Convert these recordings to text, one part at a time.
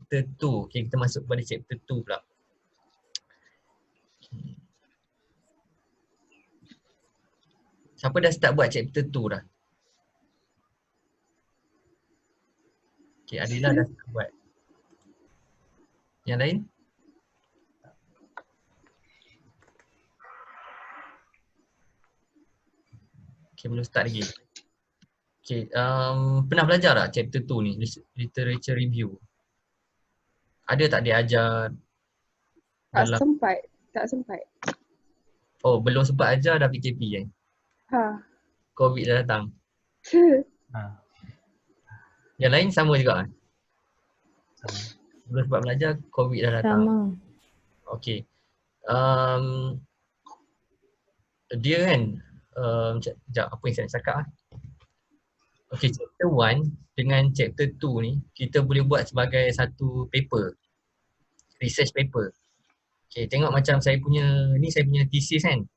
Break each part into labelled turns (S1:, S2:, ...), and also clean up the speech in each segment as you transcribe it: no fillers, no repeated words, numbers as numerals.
S1: chapter 2. Okay, kita masuk pada chapter 2 pula. Siapa dah start buat chapter 2 dah? Okay, Adila dah start buat. Yang lain? Okay, belum start lagi. Okay, pernah belajar tak chapter 2 ni, literature review? Ada tak dia ajar
S2: Tak
S1: dalam,
S2: sempat.
S1: oh belum sempat ajar dah PKP kan?
S2: Ha.
S1: COVID dah datang. Yang lain sama juga kan?
S3: Sama.
S1: Belum sempat belajar, COVID dah datang.
S4: Sama.
S1: Okay. Dia kan, sekejap apa yang saya nak cakap lah. Okay, chapter 1 dengan chapter 2 ni kita boleh buat sebagai satu paper, research paper. Okay, tengok macam saya punya thesis kan.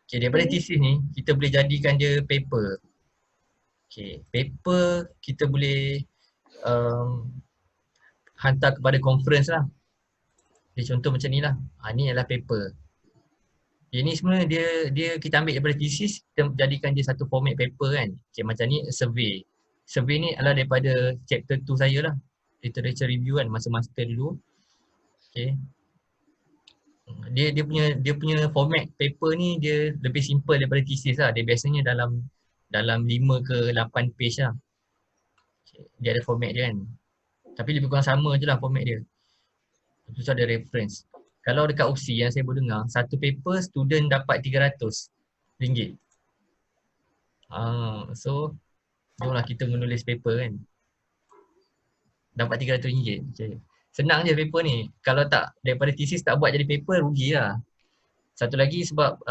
S1: Okay, daripada thesis ni kita boleh jadikan dia paper. Okay, paper kita boleh hantar kepada conference lah. Dia contoh macam ni lah. Ni adalah paper. Ini sebenarnya dia kita ambil daripada thesis, kita jadikan dia satu format paper kan. Okay, macam ni survey. Survey ni adalah daripada chapter 2 saya lah. Literature review kan, masa master dulu. Okay. Dia punya format paper ni dia lebih simple daripada thesis lah. Dia biasanya dalam 5 ke 8 page lah. Okay. Dia ada format dia kan. Tapi lebih kurang sama je lah format dia. Lepas tu ada reference. Kalau dekat UPSI yang saya boleh dengar, satu paper student dapat RM300. So, jomlah kita menulis paper kan. Dapat RM300. Okay. Senang je paper ni. Kalau tak daripada thesis tak buat jadi paper, rugi lah. Satu lagi sebab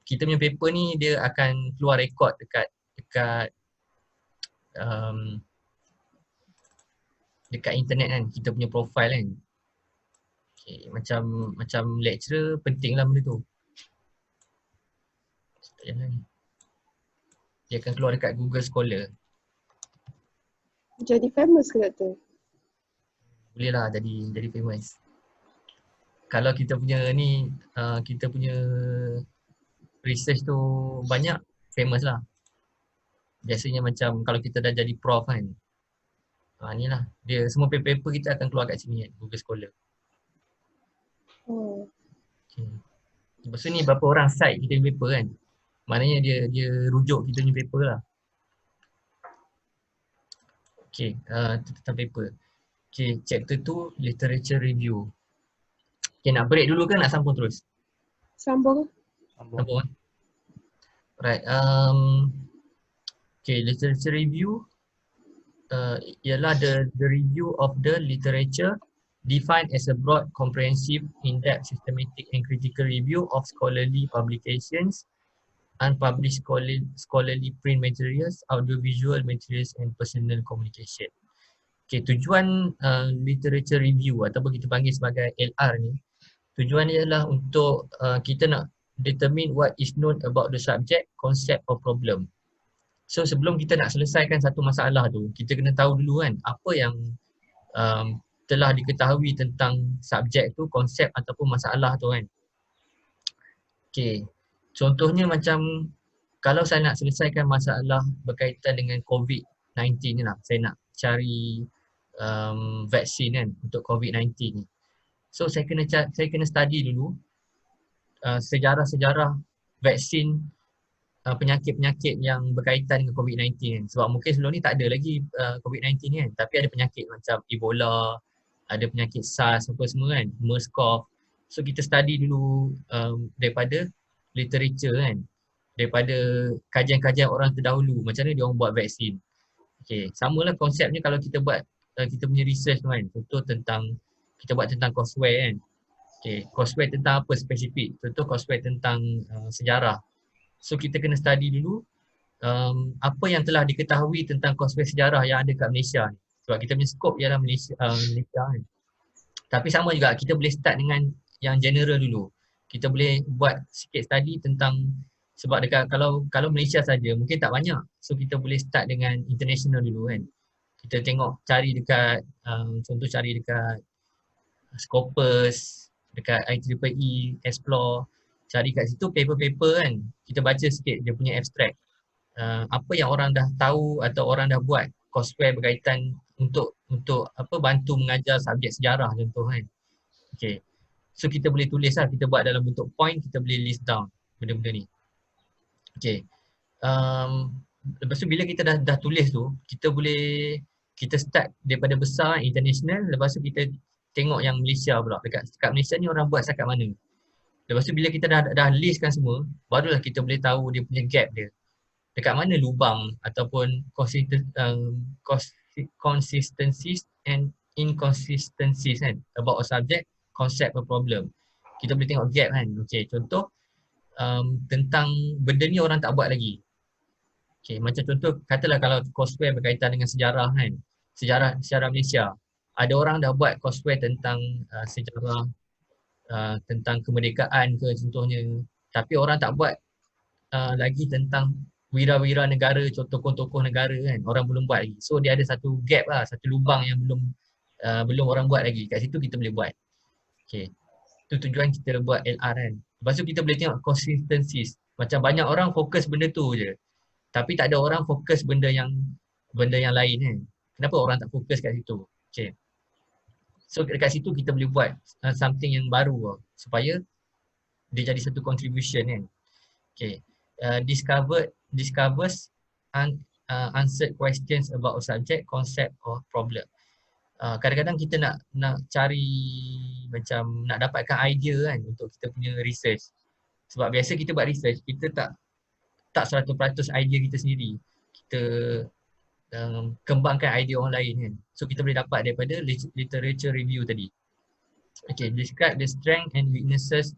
S1: kita punya paper ni dia akan keluar rekod dekat internet kan. Kita punya profile kan. Okay, macam lecturer penting lah benda tu. Dia akan keluar dekat Google Scholar.
S2: Jadi famous ke doktor?
S1: Boleh lah jadi famous. Kalau kita punya ni, kita punya research tu banyak, famous lah. Biasanya macam kalau kita dah jadi prof kan. Ni lah, dia semua paper-paper kita akan keluar kat sini kan, Google Scholar. Okay. Lepas tu ni berapa orang cite kita punya paper kan. Maknanya dia rujuk kita punya paper lah. Okay, tentang paper. Okay, chapter 2 literature review. Okay, nak break dulu ke nak sambung terus?
S2: Sambung.
S1: Sambung. Right, okay, literature review ialah the review of the literature defined as a broad, comprehensive, in-depth, systematic and critical review of scholarly publications, unpublished scholarly print materials, audiovisual materials and personal communication. Okay, tujuan literature review ataupun kita panggil sebagai LR ni, tujuan dia adalah untuk kita nak determine what is known about the subject, concept or problem. So sebelum kita nak selesaikan satu masalah tu, kita kena tahu dulu kan apa yang telah diketahui tentang subjek tu, konsep ataupun masalah tu kan. Okay, contohnya macam kalau saya nak selesaikan masalah berkaitan dengan COVID-19 ni lah, saya nak cari vaksin kan untuk COVID-19 ni. So saya kena study dulu sejarah-sejarah vaksin penyakit-penyakit yang berkaitan dengan COVID-19 kan. Sebab mungkin sebelum ni tak ada lagi COVID-19 kan, tapi ada penyakit macam Ebola, ada penyakit SARS apa semua kan, MERS-CoV. So kita study dulu daripada literature kan, daripada kajian-kajian orang terdahulu, macam mana dia orang buat vaksin. Okay, samalah konsepnya kalau kita buat kita punya research tu kan, contoh tentang kita buat tentang courseware kan. Okay, courseware tentang apa spesifik, contoh courseware tentang sejarah. So kita kena study dulu apa yang telah diketahui tentang courseware sejarah yang ada kat Malaysia ni. Sebab kita punya scope ialah Malaysia kan. Tapi sama juga kita boleh start dengan yang general dulu. Kita boleh buat sikit study tentang, sebab dekat kalau Malaysia saja mungkin tak banyak. So kita boleh start dengan international dulu kan. Kita tengok cari dekat contoh cari dekat Scopus, dekat IEEE, Explore, cari kat situ paper-paper kan. Kita baca sikit dia punya abstract. Apa yang orang dah tahu atau orang dah buat courseware berkaitan untuk apa bantu mengajar subjek sejarah contoh kan. Okay. So kita boleh tulis lah, kita buat dalam bentuk point, kita boleh list down benda-benda ni. Okay. Lepas tu bila kita dah tulis tu, kita start daripada besar international, lepas tu kita tengok yang Malaysia pula. Dekat Malaysia ni orang buat setakat mana. Lepas tu bila kita dah listkan semua, barulah kita boleh tahu dia punya gap dia. Dekat mana lubang ataupun consistencies and inconsistencies kan about a subject, concept or problem. Kita boleh tengok gap kan. Okay, contoh tentang benda ni orang tak buat lagi. Okay, macam contoh katalah kalau courseware berkaitan dengan sejarah kan, sejarah Malaysia. Ada orang dah buat courseware tentang sejarah tentang kemerdekaan ke contohnya, tapi orang tak buat lagi tentang wira-wira negara, tokoh-tokoh negara kan, orang belum buat lagi. So dia ada satu gap lah, satu lubang yang belum orang buat lagi. Kat situ kita boleh buat. Okay, itu tujuan kita buat LR kan. Lepas tu kita boleh tengok consistencies. Macam banyak orang fokus benda tu je, tapi tak ada orang fokus benda yang lain kan. Kenapa orang tak fokus kat situ? Okay. So dekat situ kita boleh buat something yang baru supaya dia jadi satu contribution kan. Okay. Discovers answered questions about a subject, concept or problem. Kadang-kadang kita nak cari macam nak dapatkan idea kan untuk kita punya research. Sebab biasa kita buat research, kita tak 100% idea kita sendiri. Kita kembangkan idea orang lain kan. So kita boleh dapat daripada literature review tadi. Okay, describe the strength and weaknesses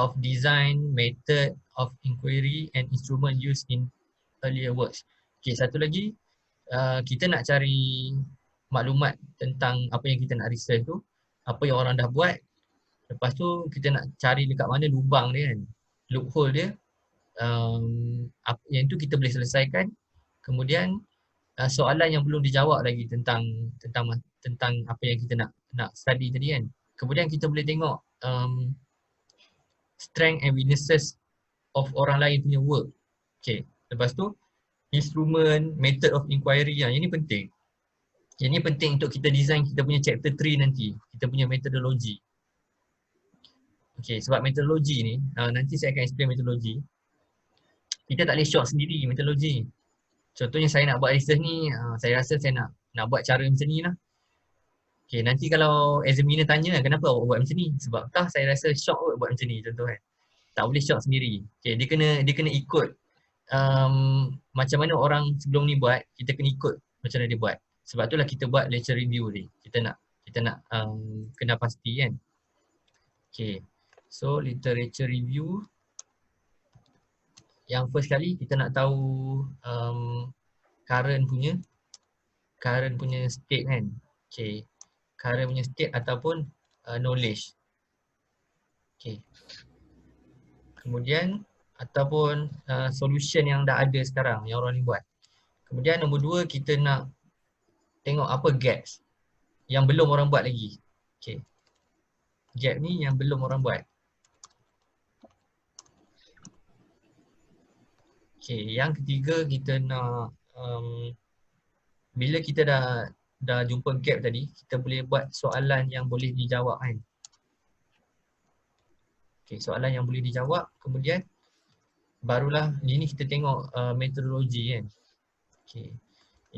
S1: of design, method of inquiry and instrument used in earlier works. Okay, satu lagi, kita nak cari maklumat tentang apa yang kita nak research tu, apa yang orang dah buat. Lepas tu kita nak cari dekat mana lubang dia kan, loophole dia. Yang tu kita boleh selesaikan. Kemudian soalan yang belum dijawab lagi tentang apa yang kita nak study tadi kan. Kemudian kita boleh tengok strength and weaknesses of orang lain punya work. Okay, lepas tu instrument, method of inquiry, yang ini penting. Yang ni penting untuk kita design kita punya chapter 3 nanti, kita punya methodology. Okay, sebab metodologi ni, nanti saya akan explain metodologi. Kita tak boleh short sendiri metodologi. Contohnya saya nak buat research ni, saya rasa saya nak buat cara macam ni lah. Okay, nanti kalau examiner tanya kenapa awak buat macam ni? Sebab saya rasa short awak buat macam ni contoh kan. Tak boleh short sendiri. Okay, dia kena ikut macam mana orang sebelum ni buat, kita kena ikut macam mana dia buat. Sebab itulah kita buat lecture review ni. Kita nak kena pasti kan. Okay, so literature review. Yang first kali kita nak tahu current punya state kan. Okay, current punya state ataupun knowledge. Okay. Kemudian ataupun solution yang dah ada sekarang yang orang ni buat. Kemudian nombor 2 kita nak tengok apa gaps yang belum orang buat lagi. Okay. Gap ni yang belum orang buat. Okay, yang ketiga kita nak bila kita dah jumpa gap tadi, kita boleh buat soalan yang boleh dijawab kan. Okay, soalan yang boleh dijawab, kemudian barulah ini kita tengok metodologi kan. Okay,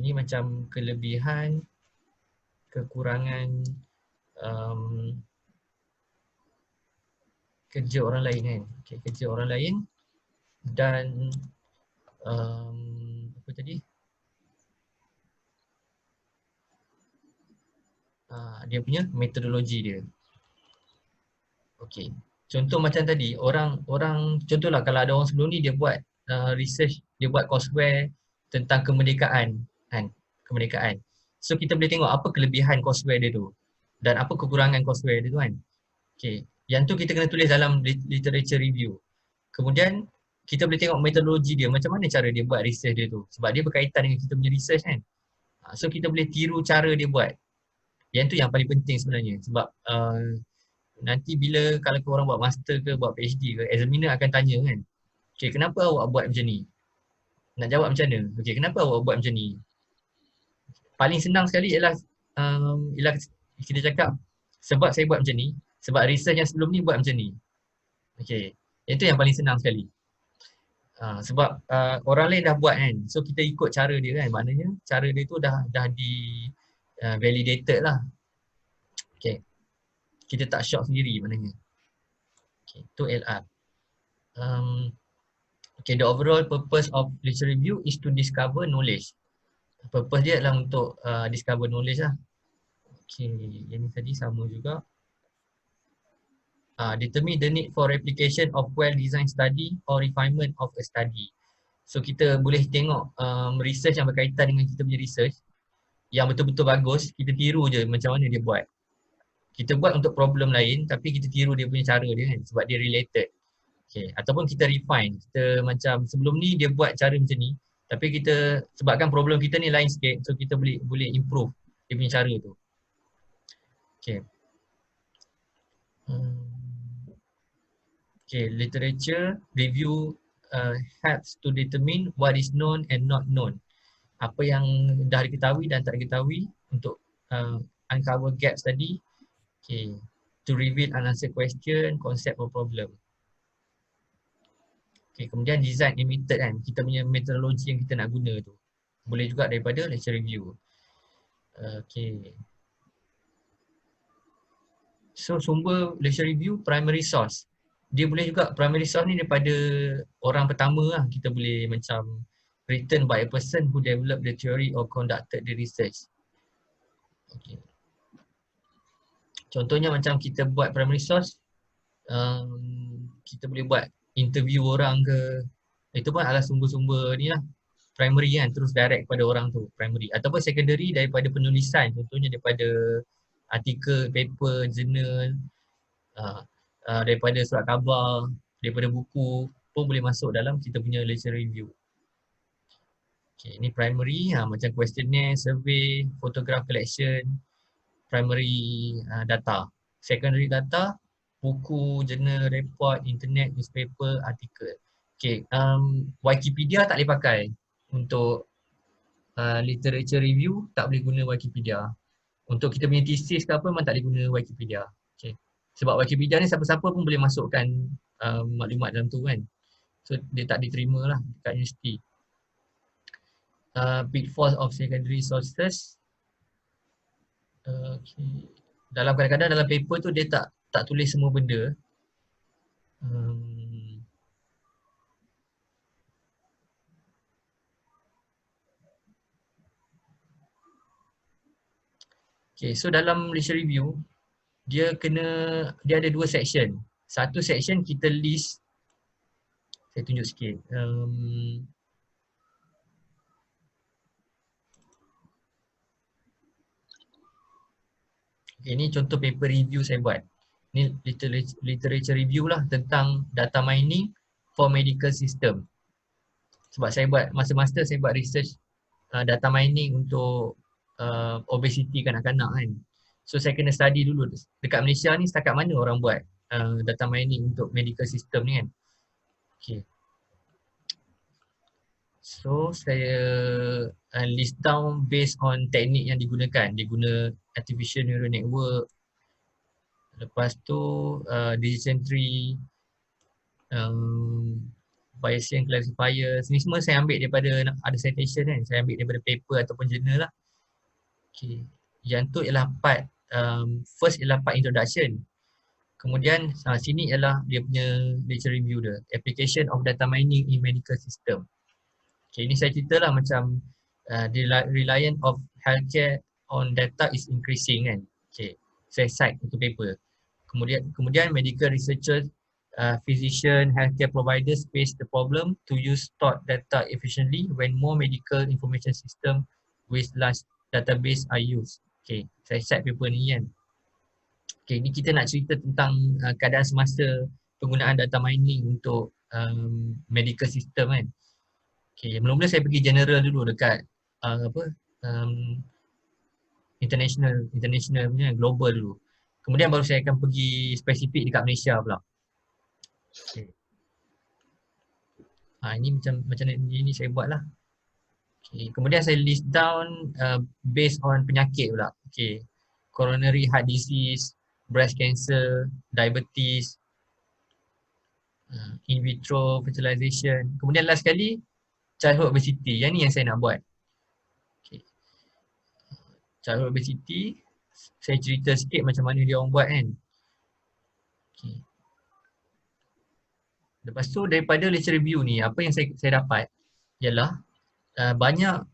S1: ini macam kelebihan, kekurangan kerja orang lain kan. Okay, kerja orang lain dan apa tadi? Dia punya metodologi dia. Okey. Contoh macam tadi, orang contohlah kalau ada orang sebelum ni dia buat research, dia buat courseware tentang kemerdekaan kan, kemerdekaan. So kita boleh tengok apa kelebihan courseware dia tu dan apa kekurangan courseware dia tu kan. Okey. Yang tu kita kena tulis dalam literature review. Kemudian kita boleh tengok metodologi dia, macam mana cara dia buat research dia tu. Sebab dia berkaitan dengan kita punya research kan. So kita boleh tiru cara dia buat. Yang tu yang paling penting sebenarnya sebab nanti bila kalau korang buat master ke buat PhD ke, examiner akan tanya kan, okay, kenapa awak buat macam ni? Nak jawab macam mana? Okay, kenapa awak buat macam ni? Paling senang sekali ialah kita cakap sebab saya buat macam ni, sebab research yang sebelum ni buat macam ni. Okay, itu yang paling senang sekali. Sebab orang lain dah buat kan, so kita ikut cara dia kan, maknanya cara dia tu dah di validated lah. Okay, kita tak shock sendiri maknanya. Okay, tu LR. Okay, the overall purpose of literature review is to discover knowledge. Purpose dia adalah untuk discover knowledge lah. Okay, yang ni tadi sama juga. Determine the need for replication of well-designed study or refinement of a study. So kita boleh tengok research yang berkaitan dengan kita punya research yang betul-betul bagus, kita tiru je macam mana dia buat. Kita buat untuk problem lain tapi kita tiru dia punya cara dia kan sebab dia related. Okay. Ataupun kita refine, kita macam sebelum ni dia buat cara macam ni tapi kita sebabkan problem kita ni lain sikit, so kita boleh improve dia punya cara tu. Okay. Okay, literature review helps to determine what is known and not known. Apa yang dah diketahui dan tak diketahui untuk uncover gaps tadi. Okay, to reveal unanswered question, concept or problem. Okay, kemudian design and method kan, kita punya metodologi yang kita nak guna tu. Boleh juga daripada literature review. Okay. So sumber literature review, primary source. Dia boleh juga primary source ni daripada orang pertama lah. Kita boleh macam written by a person who developed the theory or conducted the research. Okay. Contohnya macam kita buat primary source, kita boleh buat interview orang ke, itu pun adalah sumber-sumber ni lah. Primary kan, terus direct kepada orang tu, primary. Ataupun secondary daripada penulisan, contohnya daripada artikel, paper, journal, daripada surat khabar, daripada buku pun boleh masuk dalam kita punya literature review. Okay, ni primary macam questionnaire, survey, photograph collection, primary data. Secondary data, buku, journal, report, internet, newspaper, artikel. Okay, Wikipedia tak boleh pakai untuk literature review, tak boleh guna Wikipedia. Untuk kita punya thesis ke apa memang tak boleh guna Wikipedia. Okay. Sebab Wikipedia ni siapa-siapa pun boleh masukkan maklumat dalam tu kan. So dia tak diterima lah dekat universiti. Pitfalls of secondary sources. Okay. Dalam kadang-kadang dalam paper tu dia tak tulis semua benda. Okay, so dalam literature review dia ada dua section. Satu section kita list, saya tunjuk sikit. Okay, ni contoh paper review saya buat. Ni literature review lah tentang data mining for medical system. Sebab saya buat masa master saya buat research data mining untuk obesity kanak-kanak kan. So saya kena study dulu dekat Malaysia ni setakat mana orang buat data mining untuk medical system ni kan. Okay. So saya list down based on teknik yang digunakan. Dia guna artificial neural network. Lepas tu decision tree, Bayesian classifiers. Ni semua saya ambil daripada ada citation kan. Saya ambil daripada paper ataupun journal lah. Okay. Yang tu ialah part first ialah part introduction. Kemudian sini ialah dia punya literature review dia. Application of data mining in medical system. Okay, ini saya cerita lah macam the reliance of healthcare on data is increasing kan. Okay, saya cite itu paper. Kemudian medical researchers, physician, healthcare providers face the problem to use stored data efficiently when more medical information system with large database are used. Okay, saya cite paper ni kan. Okay, ni kita nak cerita tentang keadaan semasa penggunaan data mining untuk medical system kan. Okay, mula-mula saya pergi general dulu dekat um, international punya, global dulu. Kemudian baru saya akan pergi spesifik dekat Malaysia pula. Okay. Ini macam ni saya buat lah. Okay. Kemudian saya list down based on penyakit pula. Okay. Coronary heart disease, breast cancer, diabetes, in vitro fertilization. Kemudian last sekali, childhood obesity. Yang ni yang saya nak buat. Okay. Childhood obesity, saya cerita sikit macam mana dia orang buat kan. Okay. Lepas tu daripada literature review ni, apa yang saya dapat ialah banyak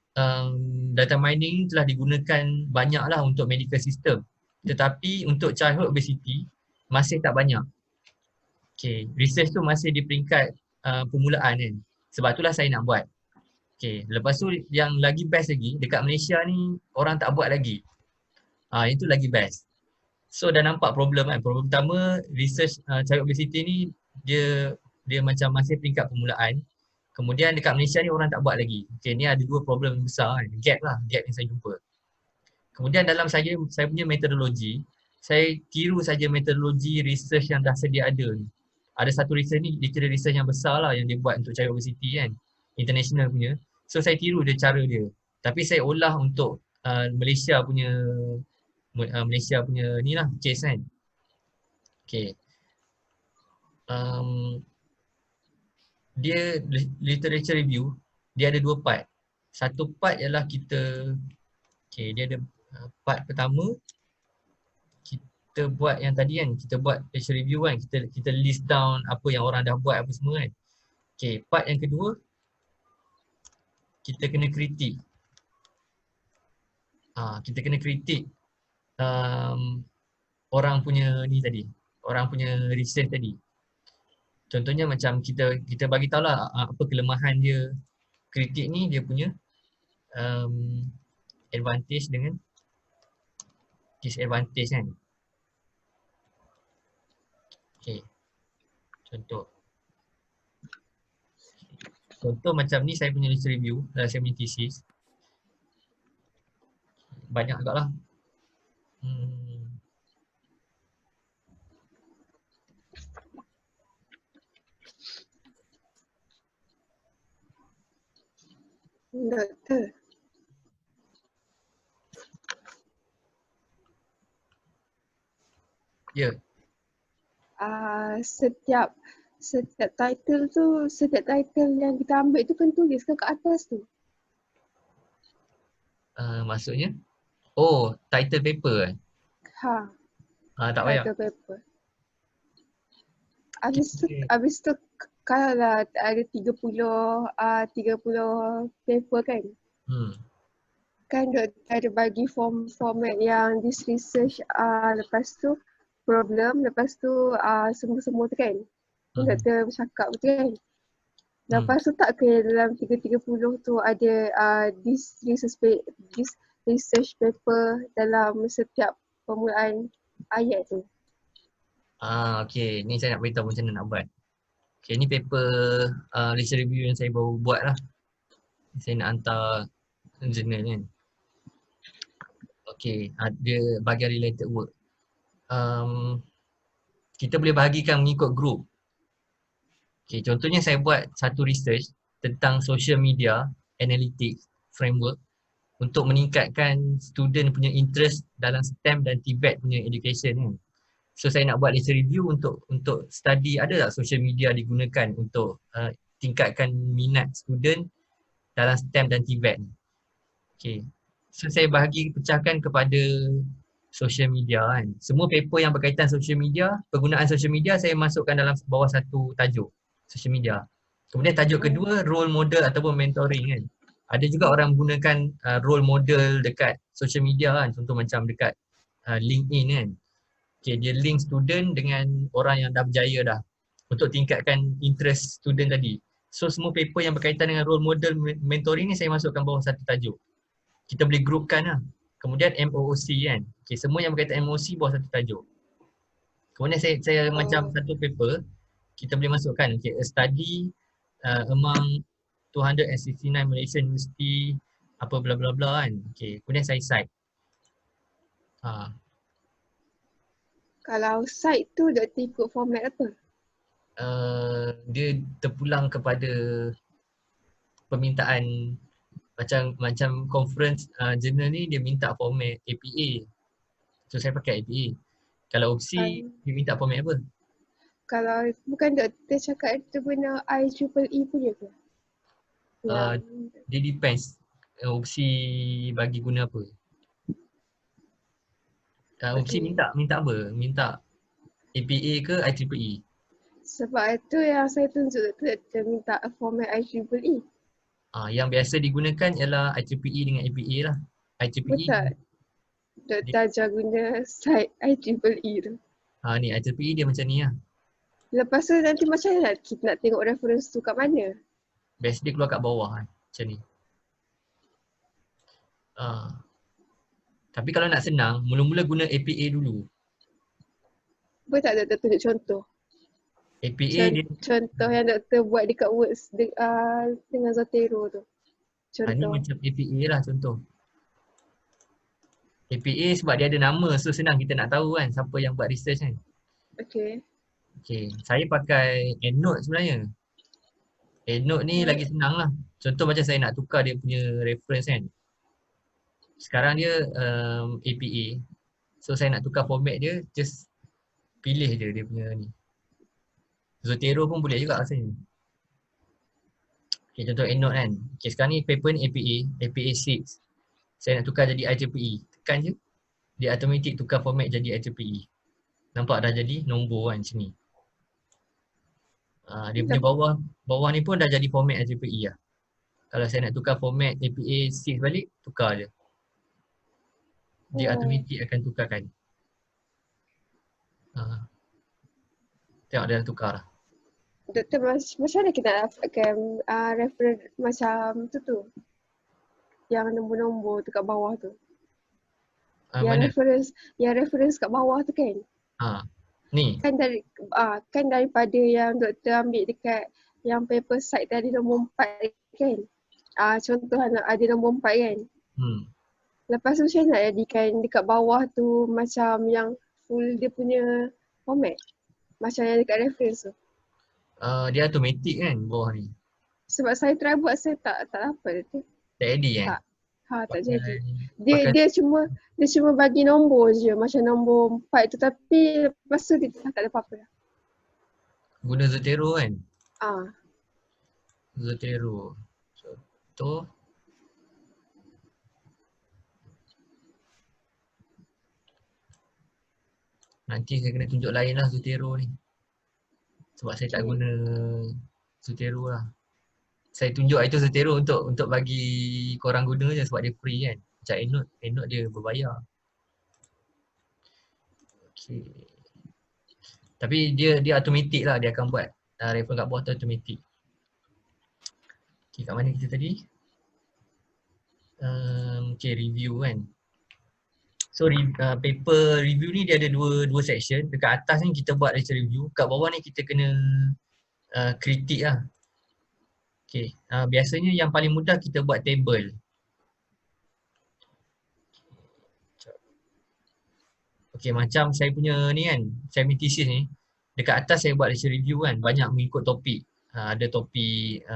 S1: data mining telah digunakan banyaklah untuk medical system. Tetapi untuk childhood obesity masih tak banyak. Okay, research tu masih di peringkat permulaan kan. Sebab itulah saya nak buat. Okay, lepas tu yang lagi best lagi, dekat Malaysia ni orang tak buat lagi. Itu lagi best. So dah nampak problem kan. Problem pertama, research childhood obesity ni dia macam masih peringkat permulaan. Kemudian dekat Malaysia ni orang tak buat lagi. Okay, ni ada dua problem yang besar kan. Gap yang saya jumpa. Kemudian dalam saya punya metodologi, saya tiru saja metodologi research yang dah sedia ada ni. Ada satu research ni, literary research yang besar lah yang dia buat untuk childhood obesity kan. International punya. So saya tiru dia cara dia. Tapi saya olah untuk Malaysia punya ni lah case kan. Okay. Dia literature review, dia ada dua part. Satu part ialah dia ada part pertama, kita buat yang tadi kan, kita buat literature review kan, kita list down apa yang orang dah buat apa semua kan. Okay, part yang kedua, kita kena kritik. Kita kena kritik orang punya ni tadi, orang punya research tadi. Contohnya macam kita bagi tahu lah apa kelemahan dia. Kritik ni dia punya advantage dengan disadvantage kan. Okay. Contoh macam ni saya punya literature review dalam saya punya thesis. Banyak agak lah.
S2: Doktor.
S1: Ya.
S2: Setiap title yang kita ambil tu kan tulis ke atas tu?
S1: Maksudnya? Oh, title paper kan? Tak payah.
S2: Title paper. Habis tu kalau lah ada 30 paper kan? Kan ada bagi format yang this research, lepas tu problem, lepas tu semua tu kan? Doktor bercakap betul kan? Lepas tu tak ke dalam 330 tu ada this research paper dalam setiap permulaan ayat tu.
S1: Okay, ni saya nak beritahu macam mana nak buat. Okay, ni paper literature review yang saya baru buat lah. Saya nak hantar journal kan. Okay, dia bahagian related work. Kita boleh bahagikan mengikut group. Okay, contohnya saya buat satu research tentang social media analytics framework untuk meningkatkan student punya interest dalam STEM dan TVET punya education kan. So saya nak buat literature review untuk study ada tak social media digunakan untuk tingkatkan minat student dalam STEM dan TVET ni. Okay. So saya pecahkan kepada social media kan. Semua paper yang berkaitan social media, penggunaan social media saya masukkan dalam bawah satu tajuk, social media. Kemudian tajuk kedua, role model ataupun mentoring kan. Ada juga orang menggunakan role model dekat social media kan. Contoh macam dekat LinkedIn kan. Okay, dia link student dengan orang yang dah berjaya dah untuk tingkatkan interest student tadi. So semua paper yang berkaitan dengan role model mentoring ni saya masukkan bawah satu tajuk. Kita boleh groupkan lah. Kemudian MOOC kan. Okay, semua yang berkaitan MOOC bawah satu tajuk. Kemudian saya macam satu paper, kita boleh masukkan okay, a study among 269 Malaysian university apa bla bla bla kan. Okay, kemudian saya cite.
S2: Kalau site tu doktor ikut format apa?
S1: Dia terpulang kepada permintaan macam conference journal ni dia minta format APA. So saya pakai APA. Kalau opsi
S2: Kalau,
S1: dia minta format apa?
S2: kalau bukan doktor cakap itu guna IEEE punya ke?
S1: Uh,
S2: Yang
S1: dia depends opsi bagi guna apa. Opsi
S2: okay.
S1: minta apa? Minta APA ke IEEE?
S2: Sebab itu yang saya tunjuk doktor minta format IEEE.
S1: Yang biasa digunakan ialah IEEE dengan APA lah. IEEE
S2: Betul.
S1: dia,
S2: Doktor ajar guna site IEEE tu.
S1: ni IEEE dia macam ni lah.
S2: Lepas tu nanti macam mana kita nak tengok reference tu kat mana?
S1: Biasa dia keluar kat bawah kan. Macam ni. Tapi kalau nak senang, mula-mula guna APA dulu.
S2: Boleh tak doktor tunjuk contoh?
S1: APA dia
S2: Contoh yang doktor buat dekat Words dengan Zotero tu.
S1: ni
S2: Contoh.
S1: macam APA lah contoh. APA sebab dia ada nama, so senang kita nak tahu kan siapa yang buat research kan.
S2: Okay.
S1: Okay, saya pakai EndNote sebenarnya. EndNote ni lagi senang lah. Contoh macam saya nak tukar dia punya reference kan. Sekarang dia APA. So saya nak tukar format dia, just pilih je dia punya ni. Zotero pun boleh juga rasanya. Okay, contoh EndNote kan. Okay, sekarang ni paper ni APA, APA 6. Saya nak tukar jadi IEEE. Tekan je, dia automatic tukar format jadi IEEE. Nampak dah jadi nombor kan sini. Dia punya bawah ni pun dah jadi format IEEE lah. Kalau saya nak tukar format APA 6 balik, tukar je. Dia automatic akan tukarkan. Tengok dia dah tukar lah.
S2: Doktor macam mana kita nak dapatkan reference macam tu? Yang nombor-nombor tu kat bawah tu.
S1: Mana?
S2: Yang reference kat bawah tu kan?
S1: Ni?
S2: Kan daripada yang doktor ambil dekat yang paper site tadi nombor 4 kan? Contoh ada nombor 4 kan? Lepas tu macam nak jadikan dekat bawah tu macam yang full dia punya format? Macam yang dekat reference tu?
S1: Dia automatic kan bawah ni.
S2: Sebab saya try buat saya tak dapat tu.
S1: Tak jadi kan?
S2: Tak jadi. Dia cuma bagi nombor je macam nombor 4 tu tapi lepas tu dia tak ada apa-apa.
S1: Guna Zotero kan? Zotero. Contoh. Nanti saya kena tunjuk lain lah Zotero ni. Sebab saya tak guna Zotero lah. Saya tunjuk itu Zotero untuk bagi korang guna je sebab dia free kan. Macam EndNote dia berbayar. Okay. Tapi dia automatic lah, dia akan buat reference kat bawah tu automatic. Okay, kat mana kita tadi? Okay, review kan. So paper review ni dia ada dua section. Dekat atas ni kita buat lecture review, kat bawah ni kita kena kritik lah. Okay, biasanya yang paling mudah kita buat table. Okay, macam saya punya ni kan, saya punya thesis ni, dekat atas saya buat lecture review kan, banyak mengikut topik. Ada topik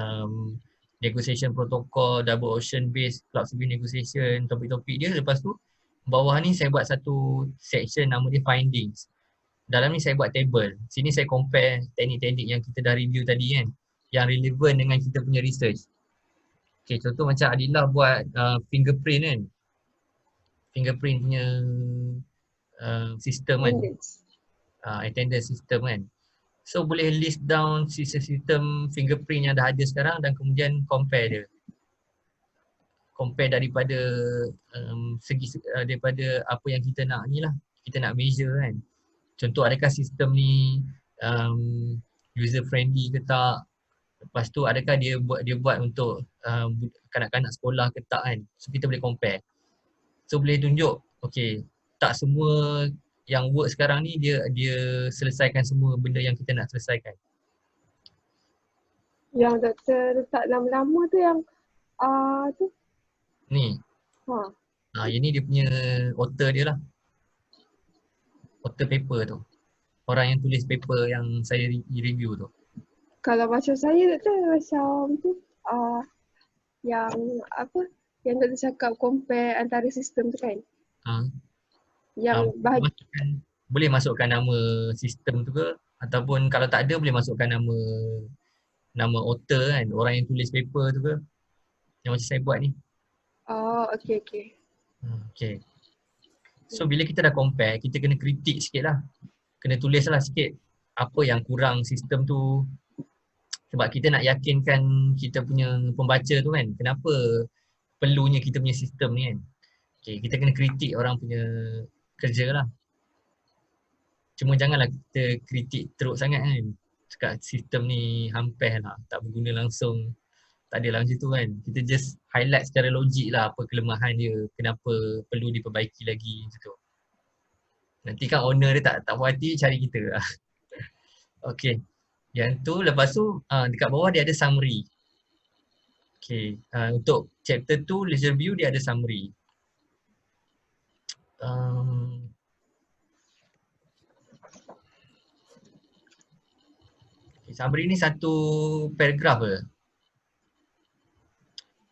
S1: negotiation protocol, double ocean base, cloud service negotiation, topik-topik dia. Lepas tu bawah ni saya buat satu section nama dia findings. Dalam ni saya buat table. Sini saya compare teknik-teknik yang kita dah review tadi kan, yang relevan dengan kita punya research. Okay, contoh macam Adila buat fingerprint kan. Fingerprint punya sistem kan. Attendance system kan. So boleh list down sistem fingerprint yang dah ada sekarang dan kemudian compare dia. Compare daripada daripada apa yang kita nak ni lah. Kita nak measure kan. Contoh adakah sistem ni user friendly ke tak. Lepas tu adakah dia buat untuk kanak-kanak sekolah ke tak kan. So kita boleh compare. So boleh tunjuk okay, tak semua yang work sekarang ni dia selesaikan semua benda yang kita nak selesaikan.
S2: Yang doktor letak lama-lama tu yang tu
S1: Ni. Ini dia punya author dia lah. Author paper tu. Orang yang tulis paper yang saya review tu.
S2: Kalau macam saya tu macam tu yang apa, yang kita cakap compare antara sistem tu kan. Yang
S1: boleh masukkan nama sistem tu ke, ataupun kalau tak ada boleh masukkan nama author kan, orang yang tulis paper tu ke, yang macam saya buat ni.
S2: Okay.
S1: Okay. So bila kita dah compare, kita kena kritik sikit lah. Kena tulis lah sikit apa yang kurang sistem tu. Sebab kita nak yakinkan kita punya pembaca tu kan, kenapa perlunya kita punya sistem ni kan. Okay, kita kena kritik orang punya kerja lah. Cuma janganlah kita kritik teruk sangat kan. Cakap sistem ni hampir lah, tak berguna langsung. Tak adalah macam tu kan. Kita just highlight secara logik lah apa kelemahan dia, kenapa perlu diperbaiki lagi macam tu. Nanti kan owner dia tak puas hati cari kita lah. Okay. Yang tu lepas tu dekat bawah dia ada summary. Okay. Untuk chapter 2 leisure review dia ada summary. Summary ni satu paragraf ke.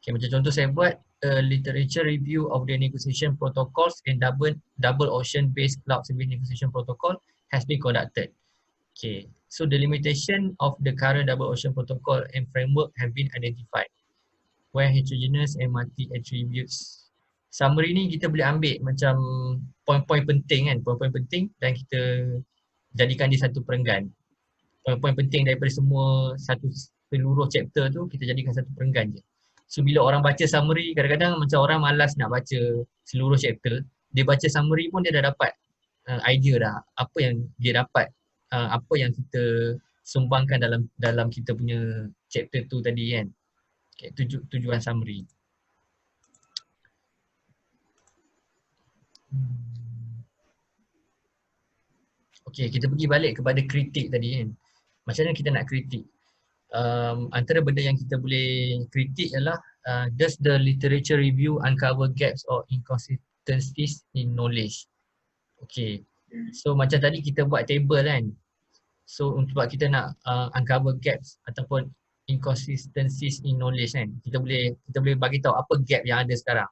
S1: Okay, macam contoh saya buat literature review of the negotiation protocols and double ocean based cloud service negotiation protocol has been conducted. Okay, so the limitation of the current double ocean protocol and framework have been identified where heterogeneous and multi attributes. Summary ni kita boleh ambil macam poin-poin penting kan, poin-poin penting dan kita jadikan dia satu perenggan. Poin-poin penting daripada seluruh chapter tu kita jadikan satu perenggan je. So bila orang baca summary, kadang-kadang macam orang malas nak baca seluruh chapter, dia baca summary pun dia dah dapat idea dah apa yang dia dapat, apa yang kita sumbangkan dalam kita punya chapter tu tadi kan. Okay, tujuan summary. Okay, kita pergi balik kepada kritik tadi kan. Macam mana kita nak kritik? Antara benda yang kita boleh kritik ialah does the literature review uncover gaps or inconsistencies in knowledge? Okay, so macam tadi kita buat table kan. So untuk kita nak uncover gaps ataupun inconsistencies in knowledge kan, kita boleh bagi tahu apa gap yang ada sekarang.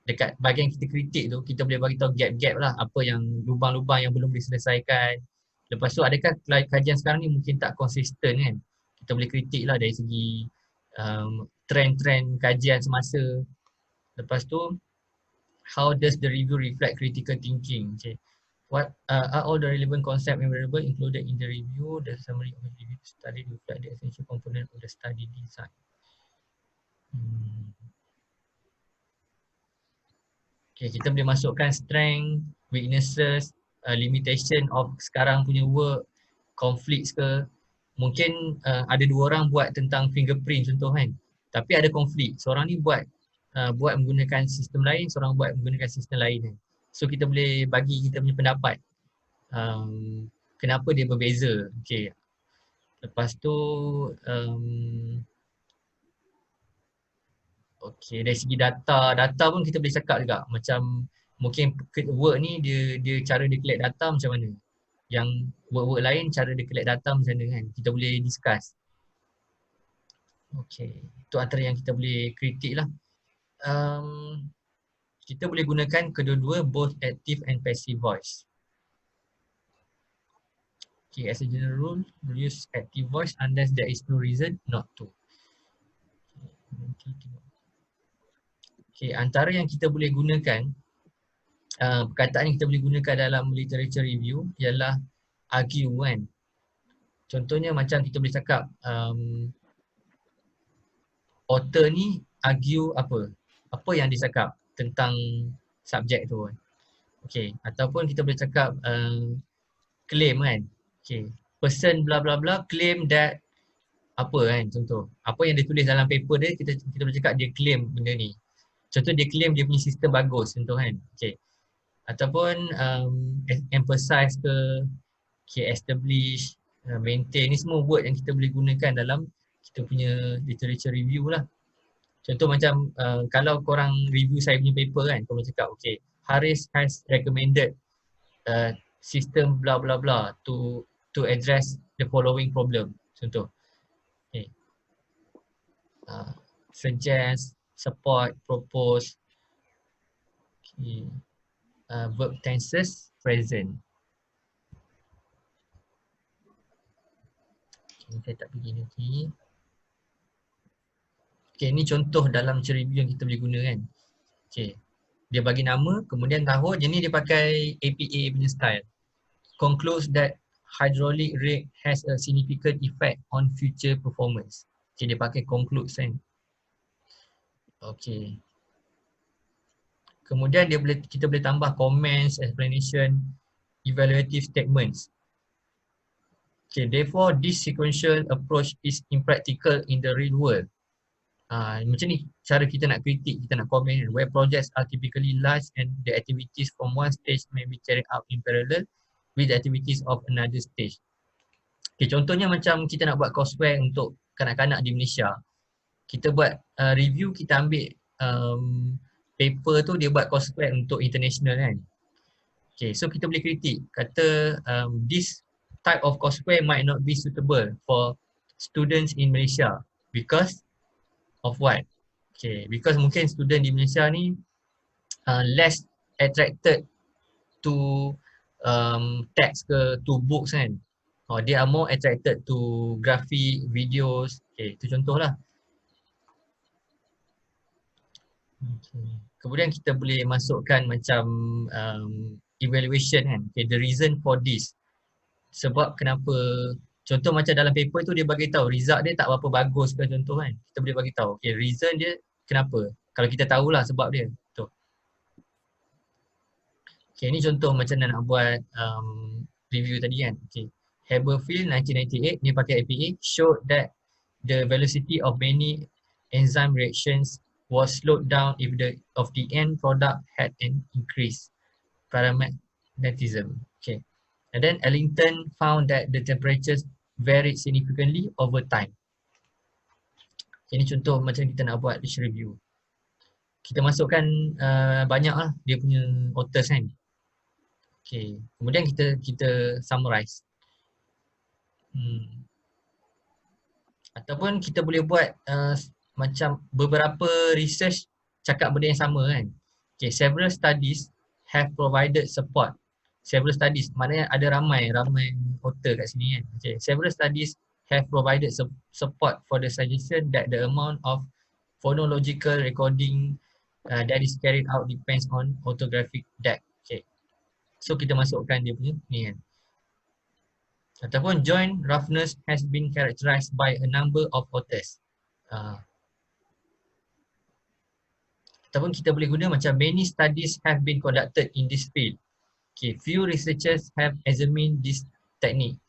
S1: Dekat bahagian kita kritik tu, kita boleh bagi tahu gap-gap lah, apa yang lubang-lubang yang belum diselesaikan. Lepas tu adakah kajian sekarang ni mungkin tak konsisten kan? Kita boleh kritik lah dari segi trend-trend kajian semasa. Lepas tu, how does the review reflect critical thinking? Okay. What are all the relevant concepts and variables included in the review? The summary of the review study reflect the essential component of the study design. Okay, kita boleh masukkan strength, weaknesses, limitation of sekarang punya work, conflicts ke. Mungkin ada dua orang buat tentang fingerprint contoh kan. Tapi ada konflik. Seorang ni buat menggunakan sistem lain, seorang buat menggunakan sistem lain kan. So kita boleh bagi kita punya pendapat. Kenapa dia berbeza. Okay. Lepas tu okay, dari segi data pun kita boleh cakap juga. Macam mungkin work ni dia cara dia collect data macam mana. Yang work lain cara dia collect data macam mana kan. Kita boleh discuss. Okay, itu antara yang kita boleh kritik lah. Kita boleh gunakan kedua-dua both active and passive voice. Okay, as a general rule, use active voice unless there is no reason not to. Okay, antara yang kita boleh gunakan, perkataan yang kita boleh gunakan dalam literature review ialah argue kan. Contohnya macam kita boleh cakap author ni argue apa yang dia cakap tentang subjek tu kan. Okay, ataupun kita boleh cakap claim kan. Okay, person bla bla bla claim that apa kan, contoh. Apa yang dia tulis dalam paper dia, kita boleh cakap dia claim benda ni. Contoh dia claim dia punya sistem bagus contoh kan. Okay. Ataupun emphasize ke, okay, establish, maintain, ni semua word yang kita boleh gunakan dalam kita punya literature review lah. Contoh macam kalau korang review saya punya paper kan, korang cakap okay, Haris has recommended system blah blah blah to address the following problem. Contoh. Okay. Suggest, support, propose. Okay. Verb tenses present. Okay, saya tak pergi lagi. Okay, ni contoh dalam review yang kita boleh guna kan. Okay. Dia bagi nama, kemudian tahun. Jadi dia pakai APA punya style. Concludes that hydraulic rate has a significant effect on future performance. Okay, dia pakai concludes kan. Okay. Kemudian kita boleh tambah comments, explanation, evaluative statements. Okay, therefore this sequential approach is impractical in the real world. Macam ni cara kita nak kritik, kita nak komen kan, where projects are typically large and the activities from one stage may be carried out in parallel with the activities of another stage. Okay, contohnya macam kita nak buat courseware untuk kanak-kanak di Malaysia. Kita buat review, kita ambil paper tu, dia buat courseware untuk international kan. Okay, so kita boleh kritik, kata this type of courseware might not be suitable for students in Malaysia because of what? Okay, because mungkin student di Malaysia ni less attracted to text ke to books kan. They are more attracted to graphic, videos. Okay, itu contoh lah. Okay. Kemudian kita boleh masukkan macam evaluation kan. Okay, the reason for this. Sebab kenapa, contoh macam dalam paper tu dia bagi tahu result dia tak berapa bagus ke contoh kan. Kita boleh bagi tahu okay, reason dia kenapa. Kalau kita tahulah sebab dia. Tu. Okay, ni contoh macam mana nak buat review tadi kan. Okay. Haberfield 1998 ni pakai APA showed that the velocity of many enzyme reactions was slowed down if the end product had an increased paramagnetism. Okay. And then Ellington found that the temperatures varied significantly over time. Ini contoh macam kita nak buat review. Kita masukkan banyak lah dia punya authors kan. Okay. Kemudian kita summarize. Ataupun kita boleh buat macam beberapa research cakap benda yang sama kan. Okay. Several studies have provided support. Several studies, maknanya ada ramai author kat sini kan. Okay. Several studies have provided support for the suggestion that the amount of phonological recording that is carried out depends on orthographic depth. Okay. So kita masukkan dia punya ni kan. Ataupun joint roughness has been characterized by a number of authors. Ataupun kita boleh guna macam many studies have been conducted in this field. Okay, few researchers have examined this technique.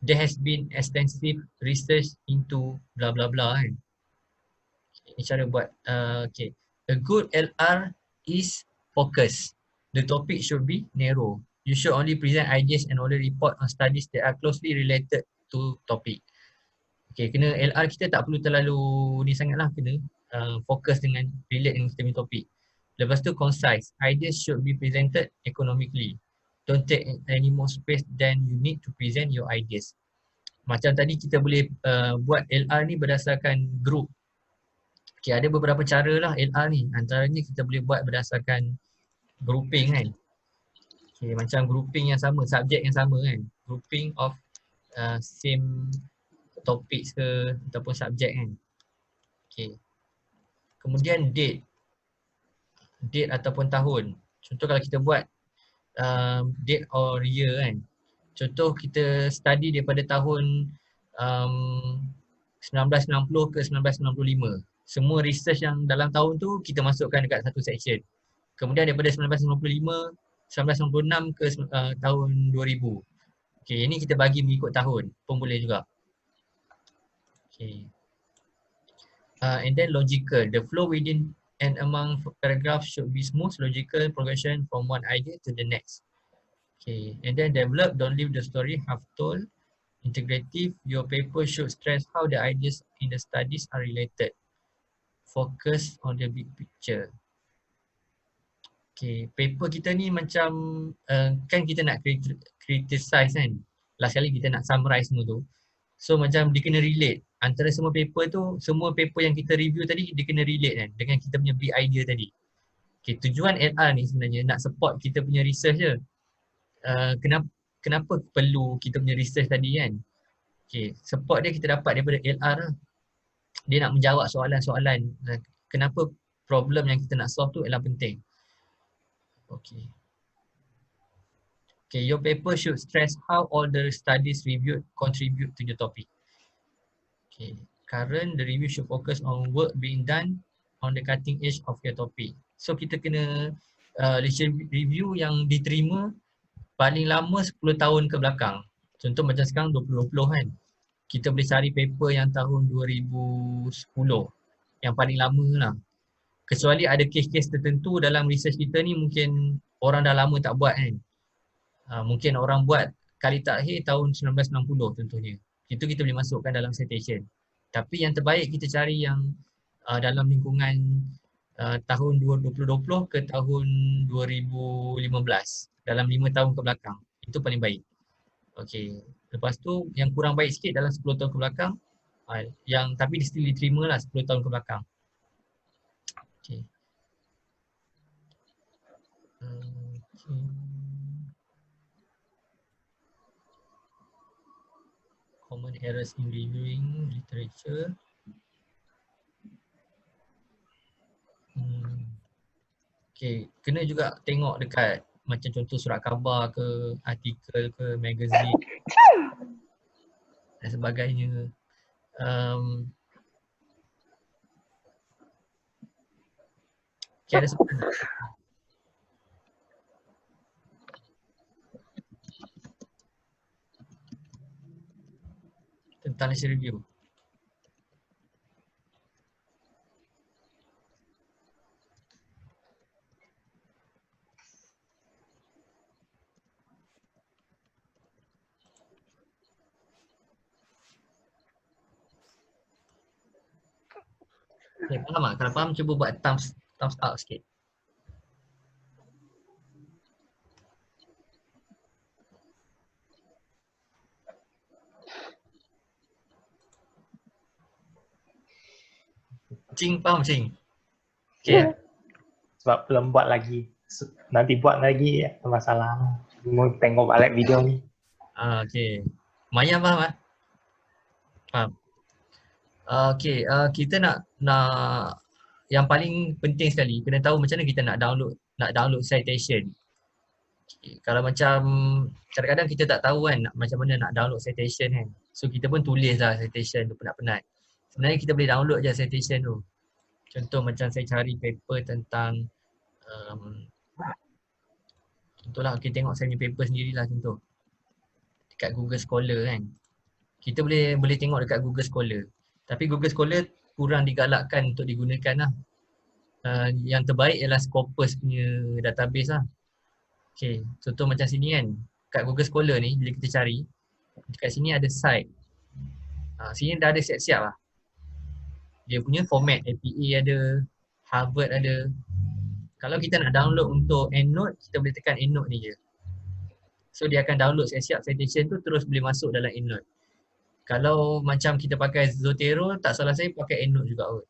S1: There has been extensive research into blah blah blah kan. Ini cara buat. Okay, a good LR is focus. The topic should be narrow. You should only present ideas and only report on studies that are closely related to topic. Okay, kena LR kita tak perlu terlalu ni sangat lah, kena fokus dengan relate dengan kita punya topik. Lepas tu concise. Ideas should be presented economically. Don't take any more space than you need to present your ideas. Macam tadi kita boleh buat LR ni berdasarkan group. Okay, ada beberapa cara lah LR ni. Antaranya kita boleh buat berdasarkan grouping kan. Okay, macam grouping yang sama, subjek yang sama kan. Grouping of same topics ke ataupun subjek kan. Okay. Kemudian date. Date ataupun tahun. Contoh kalau kita buat date or year kan. Contoh kita study daripada tahun 1990 ke 1995. Semua research yang dalam tahun tu kita masukkan dekat satu section. Kemudian daripada 1995, 1996 ke tahun 2000. Okay, ini kita bagi mengikut tahun pun boleh juga. Okay. And then logical. The flow within and among paragraphs should be smooth, logical progression from one idea to the next. Okay, and then develop, don't leave the story half told. Integrative, your paper should stress how the ideas in the studies are related. focus on the big picture. Okay, paper kita ni macam kan kita nak criticize kan. Last kali kita nak summarize semua tu. So macam dia kena relate. Antara semua paper tu, semua paper yang kita review tadi dia kena relate kan dengan kita punya big idea tadi. Okay, tujuan LR ni sebenarnya nak support kita punya research je. Kenapa perlu kita punya research tadi kan? Okay, support dia kita dapat daripada LR lah. Dia nak menjawab soalan-soalan. Kenapa problem yang kita nak solve tu adalah penting. Okay. Okay, your paper should stress how all the studies reviewed contribute to the topic. Okay, current the review should focus on work being done on the cutting edge of your topic. So kita kena literature review yang diterima paling lama 10 tahun ke belakang. Contoh macam sekarang 2020 kan. Kita boleh cari paper yang tahun 2010 yang paling lama lah. Kecuali ada kes-kes tertentu dalam research kita ni mungkin orang dah lama tak buat kan. Mungkin orang buat kali terakhir tahun 1960 contohnya. Itu kita boleh masukkan dalam citation. Tapi yang terbaik kita cari yang dalam lingkungan tahun 2020 ke tahun 2015. Dalam 5 tahun ke belakang. Itu paling baik. Okey. Lepas tu yang kurang baik sikit dalam 10 tahun ke belakang. Yang tapi still diterima lah 10 tahun ke belakang. Okey. Common errors in reviewing literature. Okay, kena juga tengok dekat macam contoh surat khabar ke, artikel ke, magazine dan sebagainya. Okay, ada soalan tak? Tentang literature review. Okay, faham tak? Kalau faham cuba buat thumbs up sikit. Cing faham Cing? Okay.
S3: Sebab belum buat lagi. Nanti buat lagi ya, masalah. Mau tengok balik video ni.
S1: Okay. Maya faham tak? Faham. Okay, kita nak yang paling penting sekali kena tahu macam mana kita nak download citation. Okay, kalau macam kadang-kadang kita tak tahu kan macam mana nak download citation kan. So kita pun tulis lah citation tu penat-penat. Sebenarnya kita boleh download je citation tu. Contoh macam saya cari paper tentang contohlah kita tengok saya punya paper sendirilah contoh. Dekat Google Scholar kan. Kita boleh tengok dekat Google Scholar. Tapi Google Scholar kurang digalakkan untuk digunakan lah. Yang terbaik ialah Scopus punya database lah. Okay, contoh macam sini kan. Kat Google Scholar ni bila kita cari, dekat sini ada site. Sini dah ada siap-siap lah. Dia punya format APA ada, Harvard ada. Kalau kita nak download untuk EndNote, kita boleh tekan EndNote ni je. So dia akan download siap-siap citation tu terus boleh masuk dalam EndNote. Kalau macam kita pakai Zotero, tak salah saya pakai EndNote juga kot.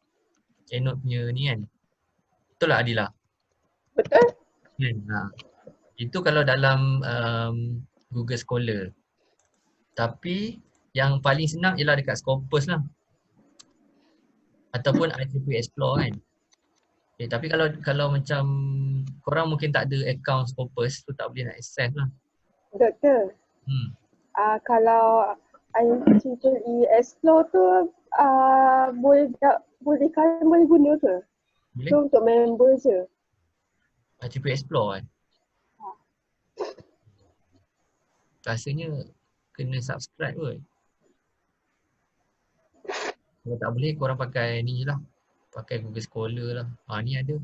S1: EndNote punya ni kan. Betul lah Adila?
S2: Betul.
S1: Itu kalau dalam Google Scholar. Tapi yang paling senang ialah dekat Scopus lah. Ataupun IEEE Explore kan. Okay, tapi kalau macam korang mungkin tak ada account Scopus tu tak boleh nak access lah.
S2: Doktor. Kalau IEEE Explore tu kalian boleh guna ke?
S1: Boleh?
S2: So untuk member je.
S1: IEEE Explore kan? Rasanya kena subscribe kot. Kalau tak boleh korang pakai ni je lah. Pakai Google Scholar lah. Ni ada.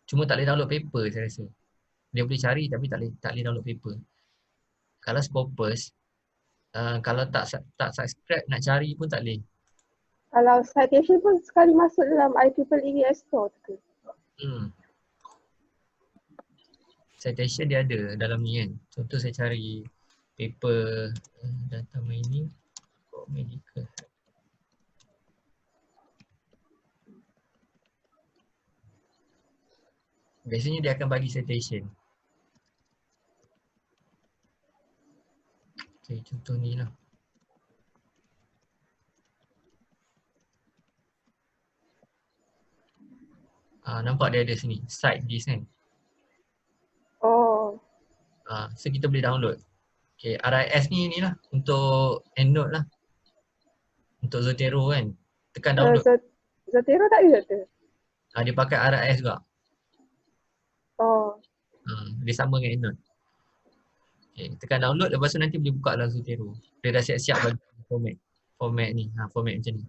S1: Cuma tak boleh download paper saya rasa. Dia boleh cari tapi tak boleh download paper. Kalau Scopus, kalau tak subscribe nak cari pun tak boleh.
S2: Kalau citation pun sekali masuk dalam IEEE Store tu.
S1: Citation dia ada dalam ni kan. Contoh saya cari paper data mining for medical. Biasanya dia akan bagi citation. Okay, contoh ni lah. Nampak dia ada sini, cite this kan.
S2: Oh.
S1: So kita boleh download. Okay, RIS ni lah untuk EndNote lah. Untuk Zotero kan. Tekan download.
S2: Zotero tak ada tu?
S1: Dia pakai RIS juga.
S2: Oh.
S1: Dia sama dengan EndNote. Okay, tekan download, lepas tu nanti boleh buka dalam Zotero. Dia dah siap-siap bagi format ni. Format macam ni.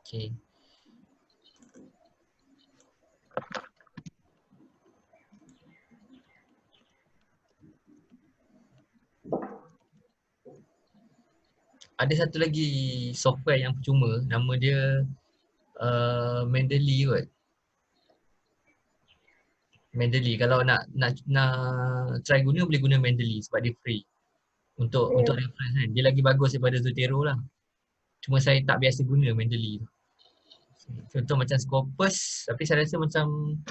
S1: Okay. Ada satu lagi software yang percuma, nama dia Mendeley kot. Mendeley, kalau nak try guna boleh guna Mendeley sebab dia free. Untuk reference kan. Dia lagi bagus daripada Zotero lah. Cuma saya tak biasa guna Mendeley tu. Contoh macam Scopus, tapi saya rasa macam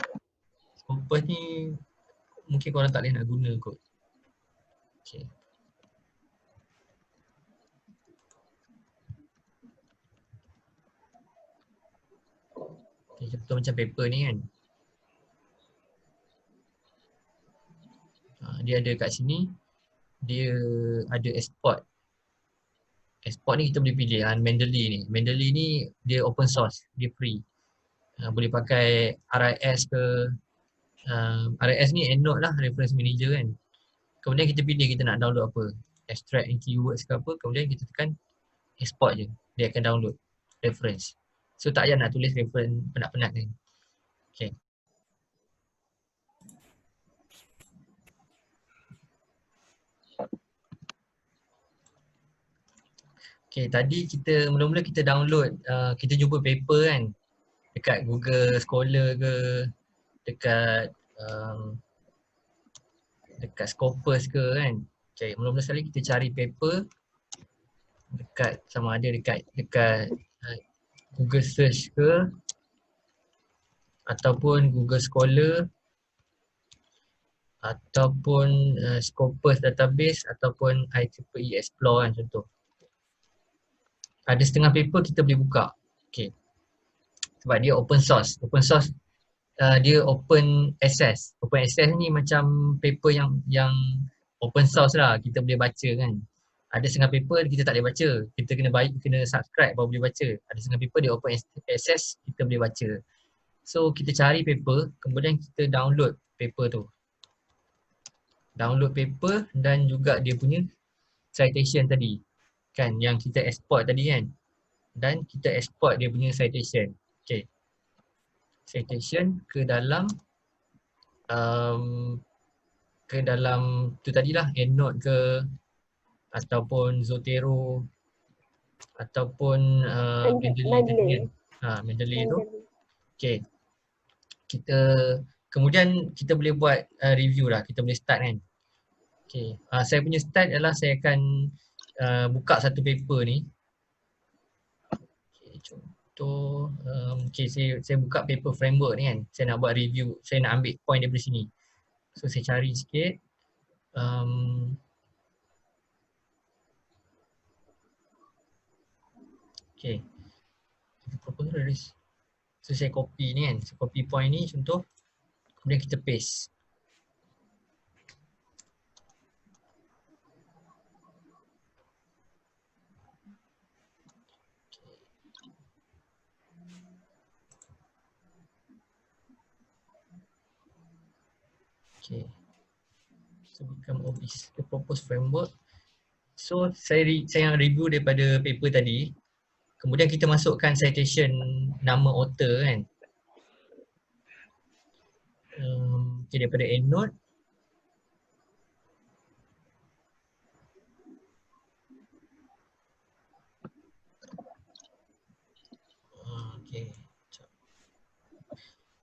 S1: Scopus ni mungkin korang tak boleh nak guna kot. Okay. Okay, contoh macam paper ni kan. Dia ada kat sini, dia ada export. Export ni kita boleh pilih Mendeley ni. Mendeley ni dia open source, dia free. Boleh pakai RIS ke. RIS ni EndNote lah, reference manager kan. Kemudian kita pilih kita nak download apa. Extract and keywords ke apa, kemudian kita tekan export je. Dia akan download reference. So tak payah nak tulis reference penat-penat kan. Okay. Okay, tadi mula-mula kita download, kita jumpa paper kan. Dekat Google Scholar ke, dekat Scopus ke kan. Okay, mula-mula sekali kita cari paper dekat sama ada dekat Google Search ke ataupun Google Scholar ataupun Scopus Database ataupun IEEE Explore kan contoh. Ada setengah paper kita boleh buka. Okay. Sebab dia open source. Open source dia open access. Open access ni macam paper yang open source lah. Kita boleh baca kan. Ada setengah paper kita tak boleh baca. Kita kena subscribe baru boleh baca. Ada setengah paper dia open access, kita boleh baca. So kita cari paper, kemudian kita download paper tu. Download paper dan juga dia punya citation tadi. Kan yang kita export tadi kan. Dan kita export dia punya citation. Okay. Citation ke dalam tu tadilah EndNote ke ataupun Zotero ataupun Mendeley kan. Mendeley tu. Okay. Kemudian kita boleh buat review lah. Kita boleh start kan. Okay. Saya punya start adalah saya akan buka satu paper ni. Okay, contoh okay, saya buka paper framework ni kan. Saya nak buat review, saya nak ambil point daripada sini. So saya cari sikit. Okay. So saya copy ni kan. Saya copy point ni contoh. Kemudian kita paste. Okay. So become obvious. The proposed framework. So saya review daripada paper tadi. Kemudian kita masukkan citation nama author kan. Okay, daripada EndNote. Okay.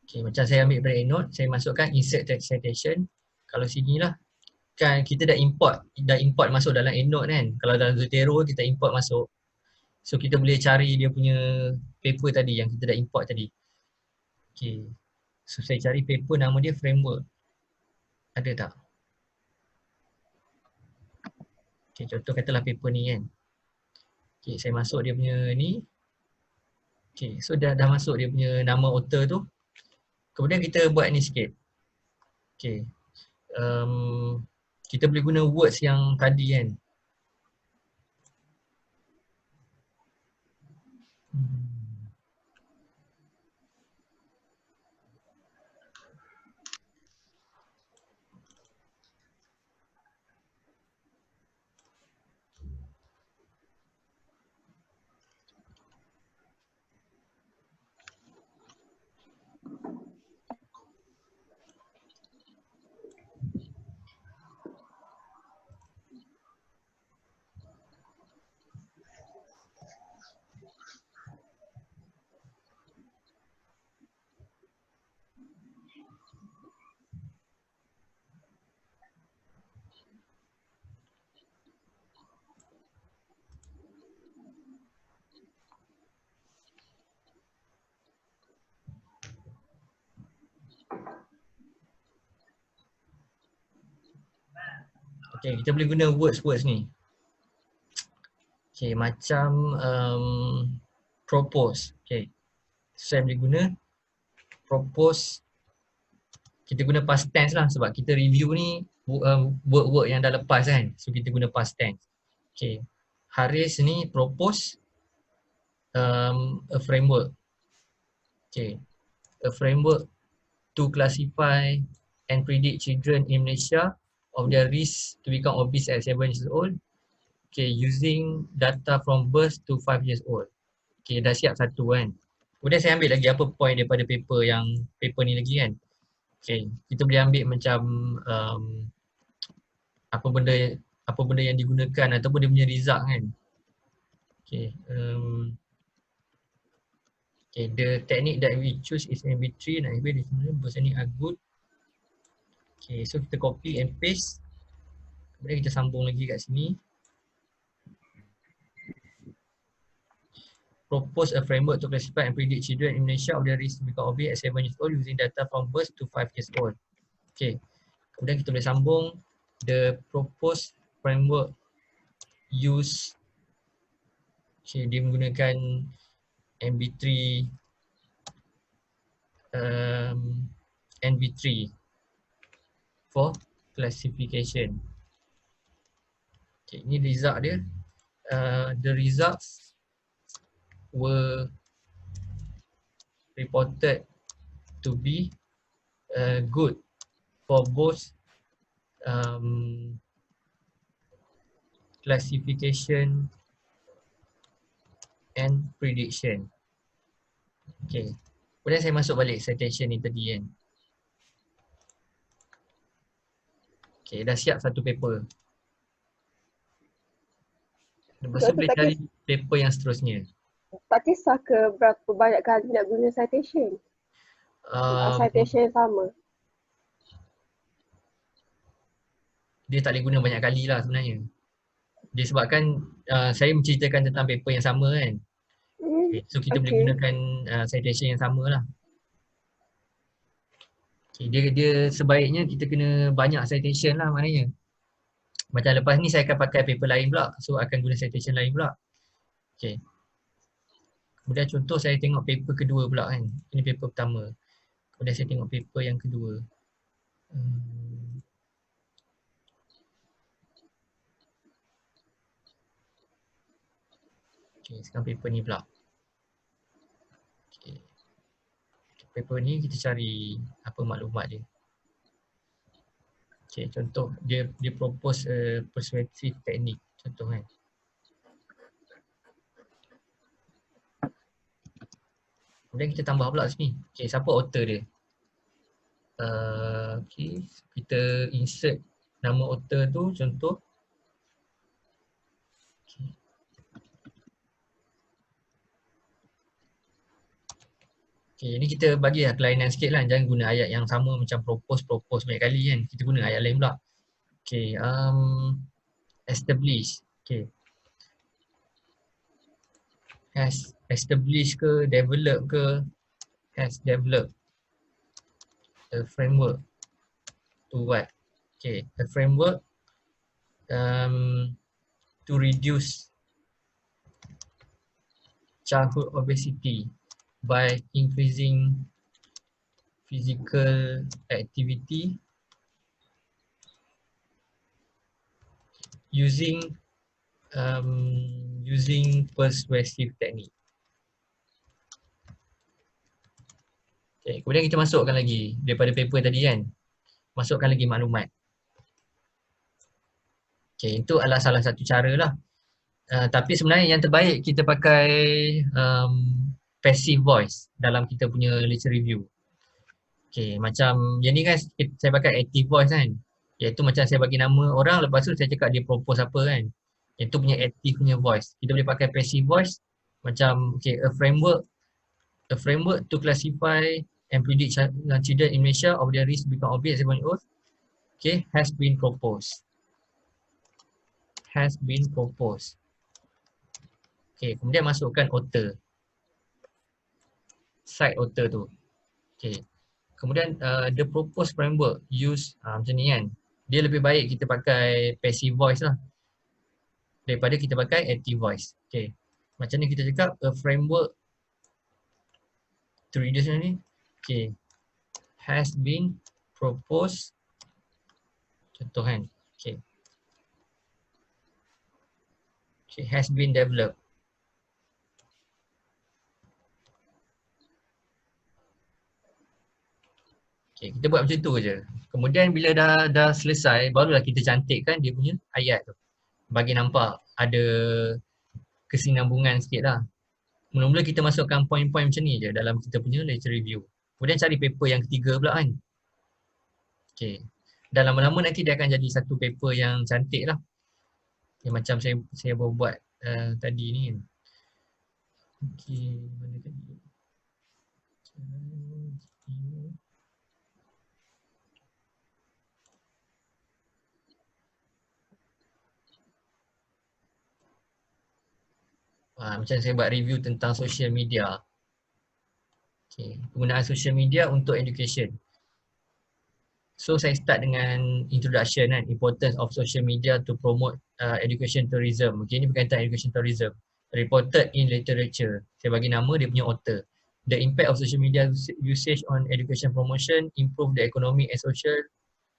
S1: Okay, macam saya ambil dari note, saya masukkan insert text citation. Kalau sini lah, kan kita dah import masuk dalam EndNote kan. Kalau dalam Zotero kita import masuk. So kita boleh cari dia punya paper tadi yang kita dah import tadi. Okay. So saya cari paper, nama dia framework. Ada tak? Okay, contoh katalah paper ni kan. Okay, saya masuk dia punya ni. Okay, so dah masuk dia punya nama author tu. Kemudian kita buat ni sikit. Okay. Kita boleh guna words yang tadi kan. Okay, kita boleh guna words ni. Okay, macam propose. Okay, saya boleh guna propose. Kita guna past tense lah sebab kita review ni work yang dah lepas kan. So kita guna past tense. Okay, Haris ni propose a framework. Okay, a framework to classify and predict children in Malaysia of their risk to become obese at 7 years old. Okay, using data from birth to 5 years old. Okay, dah siap satu kan. Kemudian saya ambil lagi apa point daripada paper ni lagi kan. Okay, kita boleh ambil macam apa benda yang digunakan ataupun dia punya result kan. Okay, okay, the technique that we choose is MB3 and MB this ni are good. Okay, so kita copy and paste. Kemudian kita sambung lagi kat sini. Propose a framework to classify and predict children in Malaysia of their risk to become obese at 7 years old using data from birth to 5 years old. Okay, kemudian kita boleh sambung the proposed framework use. Okay, dia menggunakan MB3 NV3 for classification. Okay, ini result dia. The results were reported to be good for both classification and prediction. Okay, kemudian saya masuk balik citation ni tadi kan. Okay, dah siap satu paper. Lepas tu boleh cari paper yang seterusnya.
S2: Tak kisah ke berapa banyak kali nak guna citation? Citation sama.
S1: Dia tak boleh guna banyak kali lah sebenarnya. Dia sebabkan saya menceritakan tentang paper yang sama kan. Okay, so kita boleh gunakan citation yang sama lah. Okay, dia sebaiknya kita kena banyak citation lah maknanya. Macam lepas ni saya akan pakai paper lain pula. So akan guna citation lain pula. Okay. Kemudian contoh saya tengok paper kedua pula kan. Ini paper pertama. Kemudian saya tengok paper yang kedua. Okay, sekarang paper ni pula. Okay. Paper ni kita cari apa maklumat dia. Okay, contoh dia propose persuasive technique. Contoh kan. Kemudian kita tambah pula sini. Okay, siapa author dia? Okay, kita insert nama author tu contoh. Okay. Okay, ni kita bagi lah kelainan sikit lah. Jangan guna ayat yang sama macam propose banyak kali kan. Kita guna ayat lain pula. Okay, establish. Okay. Has established ke, develop ke, has developed a framework to what? Okay, a framework to reduce childhood obesity by increasing physical activity using persuasive technique. Okay, kemudian kita masukkan lagi daripada paper tadi kan, masukkan lagi maklumat. Okay, itu adalah salah satu cara lah. Tapi sebenarnya yang terbaik kita pakai passive voice dalam kita punya lecture review. Okay, macam yang ni kan saya pakai active voice kan. Iaitu macam saya bagi nama orang, lepas tu saya cakap dia propose apa kan. Itu punya active punya voice. Kita boleh pakai passive voice macam okay, a framework to classify and predict children in Malaysia of their risk to become obese as old. Okay, has been proposed. Has been proposed. Okay, kemudian masukkan author. Cite author tu. Okay. Kemudian the proposed framework use macam ni kan. Dia lebih baik kita pakai passive voice lah daripada kita pakai active voice. Okay. Macam ni kita cakap a framework to reduce ni. Okay. Has been proposed. Contoh kan. Okay. Okay. Has been developed. Okay, kita buat macam tu je. Kemudian bila dah selesai, barulah kita cantikkan dia punya ayat tu. Bagi nampak ada kesinambungan sikit lah. Mula-mula kita masukkan poin-poin macam ni je dalam kita punya lecture review. Kemudian cari paper yang ketiga pula kan. Okay. Dan lama-lama nanti dia akan jadi satu paper yang cantik lah. Yang macam saya buat tadi ni kan. Okay, mana tadi? Macam saya buat review tentang social media. Okay. Penggunaan social media untuk education. So saya start dengan introduction kan, importance of social media to promote education tourism. Okay, ini berkaitan education tourism. Reported in literature. Saya bagi nama dia punya author. The impact of social media usage on education promotion, improve the economic and social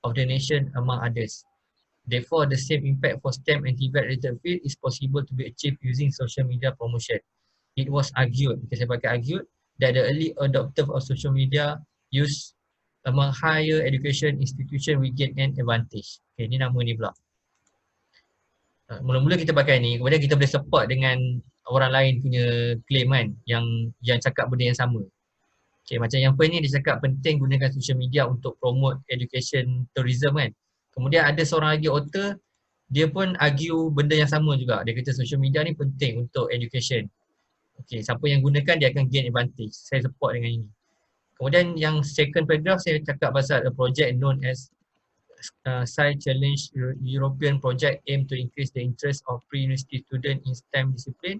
S1: of the nation among others. Therefore, the same impact for STEM and TVET related field is possible to be achieved using social media promotion. It was argued, saya pakai argued, that the early adopter of social media use among higher education institution will gain an advantage. Okay, ni nama ni pula. Mula-mula kita pakai ni, kemudian kita boleh support dengan orang lain punya claim kan, yang cakap benda yang sama. Okay, macam yang point ni dia cakap penting gunakan social media untuk promote education tourism kan. Kemudian ada seorang lagi author, dia pun argue benda yang sama juga. Dia kata social media ni penting untuk education. Okay, siapa yang gunakan dia akan gain advantage. Saya support dengan ini. Kemudian yang second paragraph saya cakap pasal a project known as Sci Challenge European Project aim to increase the interest of pre-university student in STEM discipline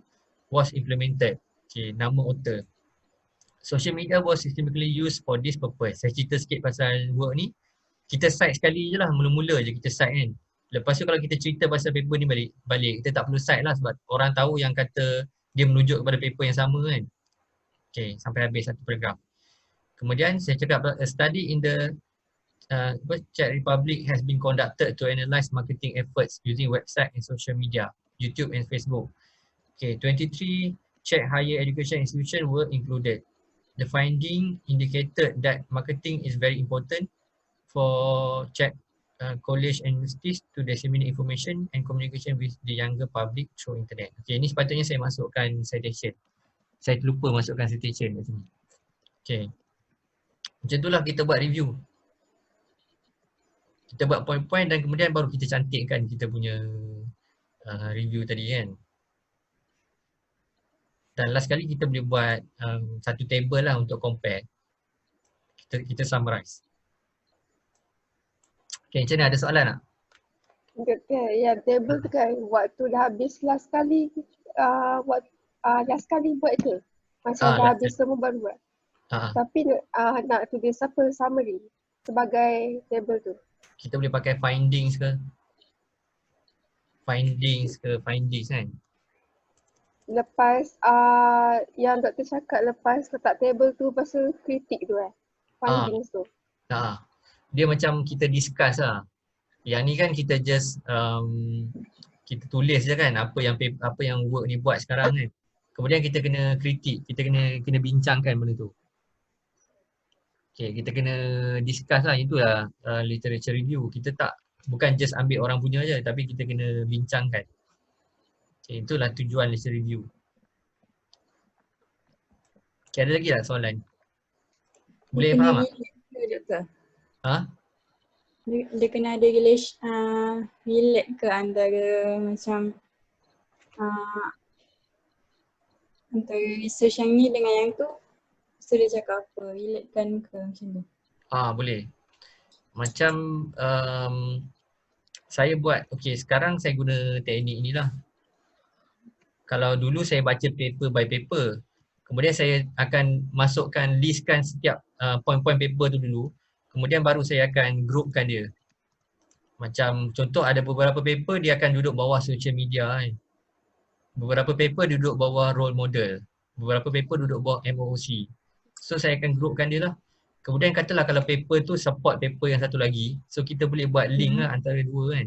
S1: was implemented. Okay, nama author. Social media was systematically used for this purpose. Saya cerita sikit pasal work ni. Kita cite sekali je lah, mula-mula je kita cite kan. Lepas tu kalau kita cerita pasal paper ni balik, kita tak perlu cite lah sebab orang tahu yang kata dia menunjuk kepada paper yang sama kan. Okay, sampai habis satu paragraf. Kemudian saya cakap a study in the Czech Republic has been conducted to analyse marketing efforts using website and social media, YouTube and Facebook. Okay, 23 Czech higher education institutions were included. The finding indicated that marketing is very important for Czech college and universities to disseminate information and communication with the younger public through internet. Okay, ini sepatutnya saya masukkan citation. Saya terlupa masukkan citation kat sini. Okay. Macam itulah kita buat review. Kita buat point-point dan kemudian baru kita cantikkan kita punya review tadi kan. Dan last kali kita boleh buat satu table lah untuk compare. Kita summarize. Okay, macam mana, ada soalan tak?
S2: Okay, ya table tu kan waktu dah habis last kali last kali buat tu. Macam dah habis semua baru buat. Tapi nak tulis apa summary sebagai table tu.
S1: Kita boleh pakai findings kan.
S2: Lepas yang doktor cakap lepas letak table tu pasal kritik tu findings tu.
S1: Dia macam kita discuss lah. Yang ni kan kita just kita tulis je kan apa yang work ni buat sekarang kan. Kemudian kita kena kritik, kita kena bincangkan benda tu. Okay, kita kena discuss lah, itulah literature review. Kita bukan just ambil orang punya je tapi kita kena bincangkan. Okay, itulah tujuan literature review. Okay, ada lagi tak soalan? Boleh faham tak?
S4: Dia kena ada relate ke antara macam antara research yang ni dengan yang tu. So dia cakap apa? Relate kan ke macam tu?
S1: Boleh. Macam saya buat, okay sekarang saya guna teknik ni lah. Kalau dulu saya baca paper by paper, kemudian saya akan listkan setiap point-point paper tu dulu. Kemudian baru saya akan groupkan dia. Macam contoh ada beberapa paper dia akan duduk bawah social media kan. Beberapa paper duduk bawah role model. Beberapa paper duduk bawah MOOC. So saya akan groupkan dia lah. Kemudian katalah kalau paper tu support paper yang satu lagi. So kita boleh buat link lah antara dua kan.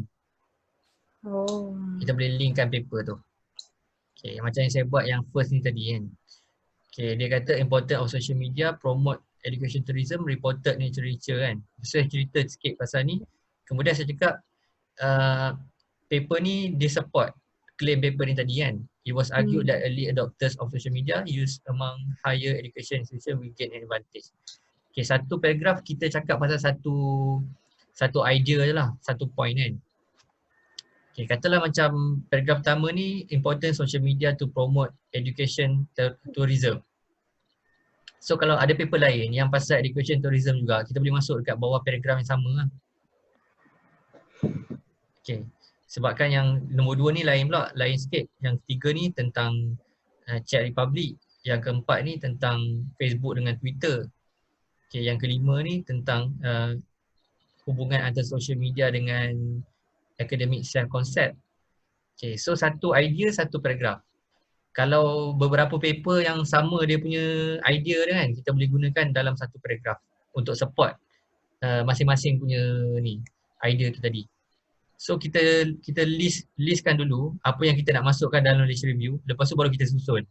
S1: Kita boleh linkkan paper tu. Okay, macam yang saya buat yang first ni tadi kan. Okay, dia kata importance of social media promote education tourism, reported literature kan. So saya cerita sikit pasal ni. Kemudian saya cakap paper ni dia support claim paper ni tadi kan. It was argued that early adopters of social media used among higher education institution will gain an advantage. Okay, satu paragraf kita cakap pasal satu idea je lah, satu point kan. Okay, katalah macam paragraf pertama ni importance social media to promote education tourism. So kalau ada paper lain yang pasal education tourism juga, kita boleh masuk dekat bawah paragraf yang sama lah. Okay, sebabkan yang nombor 2 ni lain pula, lain sikit. Yang ketiga ni tentang Czech Republic. Yang keempat ni tentang Facebook dengan Twitter. Okay, yang kelima ni tentang hubungan antara social media dengan academic self-concept. Okay, so satu idea, satu paragraf. Kalau beberapa paper yang sama dia punya idea dia kan, kita boleh gunakan dalam satu paragraf untuk support masing-masing punya ni, idea tu tadi. So kita listkan dulu apa yang kita nak masukkan dalam literature review, lepas tu baru kita susun.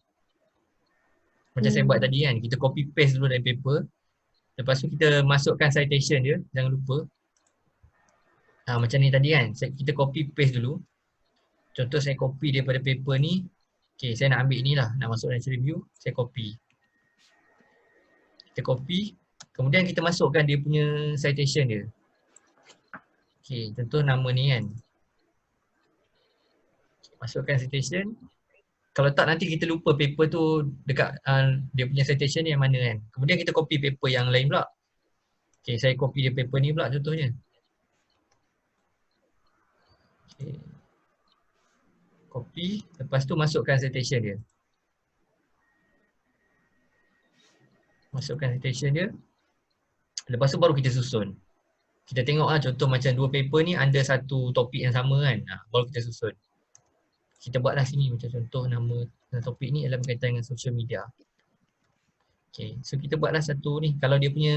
S1: Macam saya buat tadi kan, kita copy paste dulu dari paper. Lepas tu kita masukkan citation dia, jangan lupa. Macam ni tadi kan, kita copy paste dulu. Contoh saya copy daripada paper ni. Okay, saya nak ambil ni lah, nak masuk dalam review, saya copy. Kita copy, kemudian kita masukkan dia punya citation dia. Okay, contoh nama ni kan. Masukkan citation. Kalau tak nanti kita lupa paper tu dekat dia punya citation ni yang mana kan. Kemudian kita copy paper yang lain pula. Okay, saya copy dia paper ni pula contohnya. Okay. Copy, lepas tu masukkan citation dia. Masukkan citation dia. Lepas tu baru kita susun. Kita tengok lah contoh macam dua paper ni ada satu topik yang sama kan. Baru kita susun. Kita buatlah sini macam contoh nama topik ni adalah berkaitan dengan social media. Okay, so kita buatlah satu ni. Kalau dia punya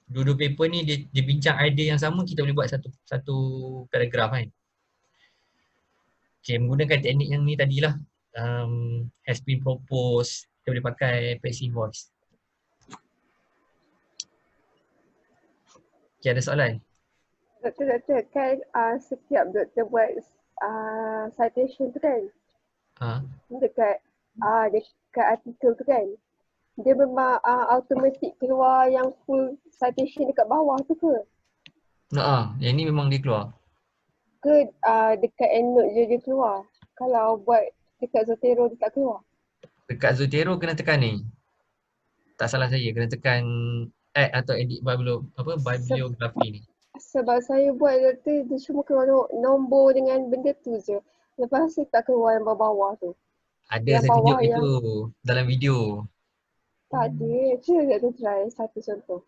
S1: dua paper ni dia bincang idea yang sama, kita boleh buat satu paragraf kan. Okay, menggunakan teknik yang ni tadilah, has been proposed, kita boleh pakai passive voice. Okay, ada soalan?
S2: Doktor kan setiap doktor buat citation tu kan, dekat artikel tu kan, dia memang automatic keluar yang full citation dekat bawah tu ke?
S1: Yang ni memang dia keluar.
S2: Ke dekat endnote je dia keluar? Kalau buat Dekat Zotero dia tak keluar.
S1: Dekat Zotero kena tekan ni. Tak salah saya, kena tekan add atau edit bibliografi ni.
S2: Sebab saya buat dia cuma keluar nombor dengan benda tu je. Lepas tu tak keluar yang bawah-bawah tu.
S1: Ada
S2: Yang
S1: saya tunjuk
S2: bawah
S1: itu dalam video.
S2: Tak ada. Cuba tu try satu contoh.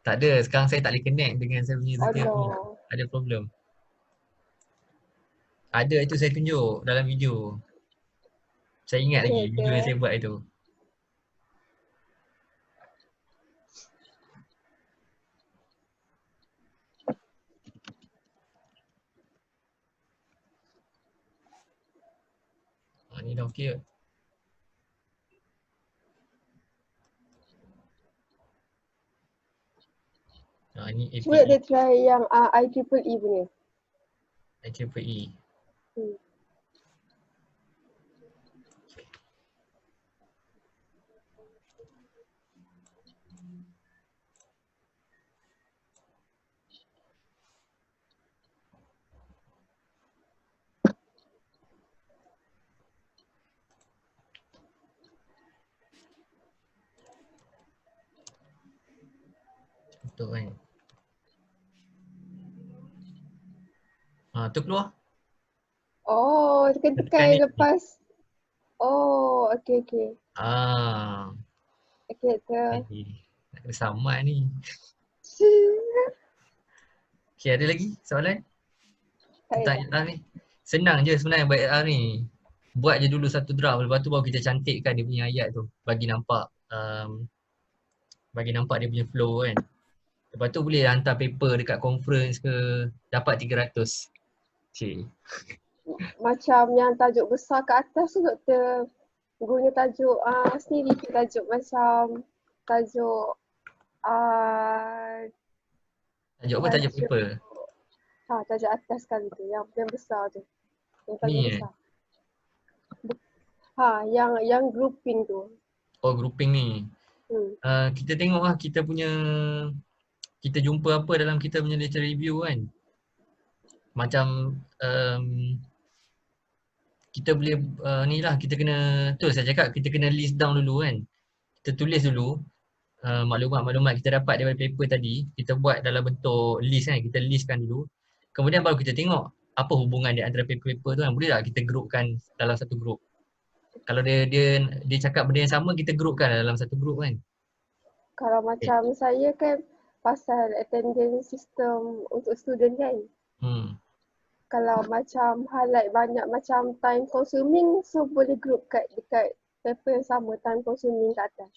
S1: Tak ada, sekarang saya tak boleh connect dengan saya punya Zotero ni.
S2: Allah.
S1: Ada problem. Ada itu saya tunjuk dalam video. Saya ingat lagi
S2: Okay,
S1: video yang saya buat itu. Ni dah okey ke? Ni
S2: Cuba
S1: API
S2: dia try yang IEEE punya.
S1: IEEE.
S2: Hmm.
S1: Betul kan? Tu keluar.
S2: Oh,
S1: Tekan
S2: tekan
S1: ni.
S2: lepas. Oh, okey.
S1: Ah.
S2: Okey tu.
S1: Nak kena samat ni. Okay, ada lagi soalan? Tentang AR ni. Senang je sebenarnya buat AR ni. Buat je dulu satu draft, lepas tu baru kita cantikkan dia punya ayat tu. Bagi nampak dia punya flow kan. Lepas tu boleh hantar paper dekat conference ke, dapat 300. Cik.
S2: Macam yang tajuk besar kat atas tu doktor guna tajuk sendiri ke tajuk macam tajuk
S1: Tajuk apa? Tajuk paper?
S2: Tajuk atas kali tu yang besar tu. Yang tajuk
S1: Ni
S2: besar. Yang grouping tu.
S1: Oh, grouping ni. Kita tengok lah kita jumpa apa dalam kita punya literature review kan. Macam kita boleh ni lah, kita kena, tu saya cakap, kita kena list down dulu kan. Kita tulis dulu maklumat-maklumat kita dapat daripada paper tadi, kita buat dalam bentuk list kan, kita listkan dulu. Kemudian baru kita tengok apa hubungan dia antara paper-paper tu kan. Boleh tak kita groupkan dalam satu group? Kalau dia cakap benda yang sama, kita groupkan dalam satu group kan.
S2: Kalau macam saya kan pasal attendance system untuk student kan. Kalau macam highlight banyak macam time consuming, so boleh group dekat paper yang sama, time consuming kat atas.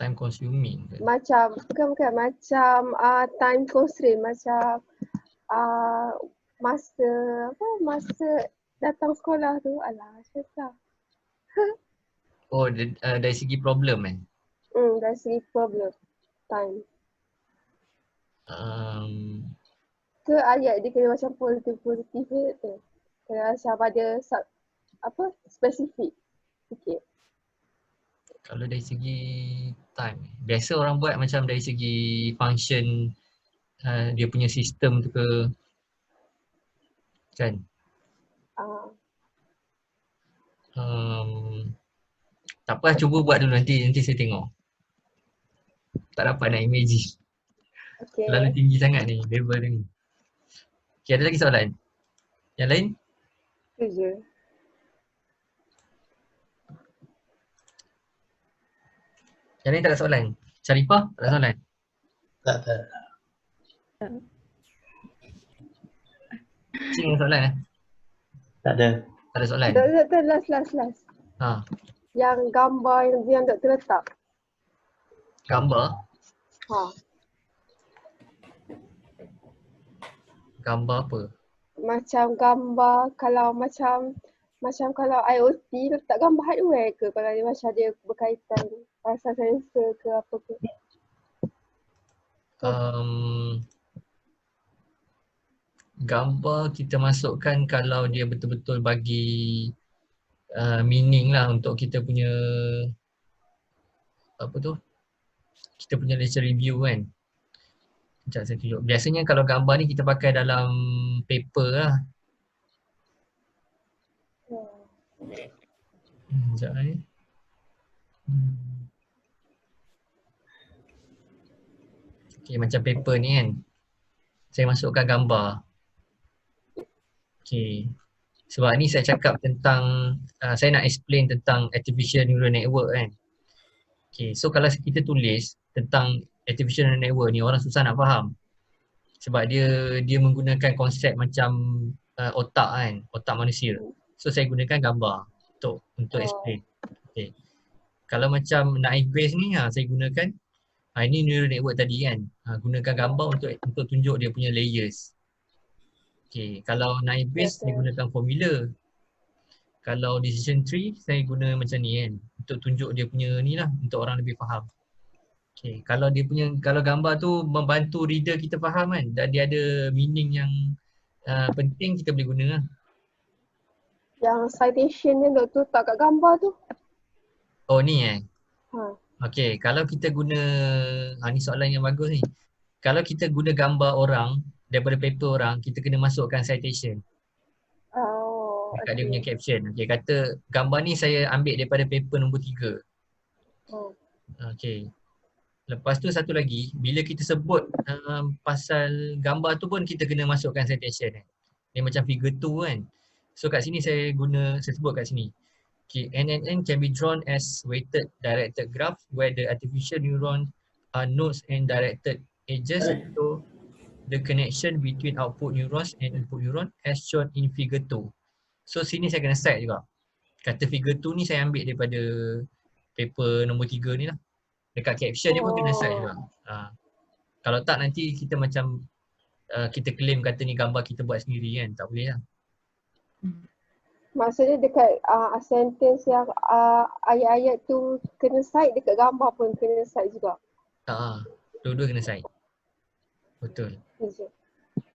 S1: Time consuming ke?
S2: Macam, bukan macam time constraint, macam masa datang sekolah tu, alah susah.
S1: Oh, dari segi problem kan?
S2: Dari segi problem, time. Ke ayat dia kena macam positif tu. Kena macam ada spesifik sikit.
S1: Kalau dari segi time, biasa orang buat macam dari segi function dia punya sistem tu ke kan? Tak apa, cuba buat dulu, nanti saya tengok. Tak dapat nak imagine. Terlalu tinggi sangat ni level ni. Okay, ada lagi soalan? Yang lain?
S2: Itu je.
S1: Yang lain tak ada soalan? Syarifah tak ada soalan?
S3: Tak ada.
S1: Cik ada soalan
S3: Tak ada.
S1: Tak ada soalan?
S2: Doktor, last. Yang gambar yang doktor letak.
S1: Gambar? Gambar apa?
S2: Macam gambar kalau macam kalau IoT letak gambar hardware ke, kalau dia macam dia berkaitan pasal sensor ke apa ke.
S1: Gambar kita masukkan kalau dia betul-betul bagi meaning lah untuk kita punya kita punya lecture review kan. Sekejap saya tunjuk. Biasanya kalau gambar ni kita pakai dalam paper lah. Sekejap eh. Okay, macam paper ni kan. Saya masukkan gambar. Okay. Sebab ni saya cakap tentang, saya nak explain tentang artificial neural network kan. Okay, so kalau kita tulis tentang artificial neural network ni, orang susah nak faham. Sebab dia menggunakan konsep macam otak kan, otak manusia. So saya gunakan gambar untuk explain. Okay. Kalau macam naive Bayes ni, saya gunakan, ini neural network tadi kan, gunakan gambar untuk tunjuk dia punya layers. Okay, kalau naive Bayes saya gunakan formula. Kalau decision tree saya guna macam ni kan, untuk tunjuk dia punya ni lah, untuk orang lebih faham. Okay, kalau gambar tu membantu reader kita faham kan, dan dia ada meaning yang penting, kita boleh guna lah.
S2: Yang citation ni tu tak kat gambar tu.
S1: Oh ni Okay, kalau kita guna, ni soalan yang bagus ni. Kalau kita guna gambar orang, daripada paper orang, kita kena masukkan citation. Dekat dia punya caption. Okay, kata gambar ni saya ambil daripada paper nombor 3. Okay. Lepas tu satu lagi, bila kita sebut pasal gambar tu pun kita kena masukkan citation. Dia macam figure 2 kan. So kat sini saya sebut kat sini. Okay, NNN can be drawn as weighted directed graph where the artificial neuron nodes and directed edges to the connection between output neurons and input neuron as shown in figure 2. So sini saya kena cite juga. Kata figure 2 ni saya ambil daripada paper nombor 3 ni lah. Dekat caption dia pun kena cite juga. Kalau tak nanti kita macam kita claim kata ni gambar kita buat sendiri kan. Tak boleh lah.
S2: Maksudnya dekat sentence yang ayat-ayat tu kena cite, dekat gambar pun kena cite juga.
S1: Dua-dua kena cite. Betul.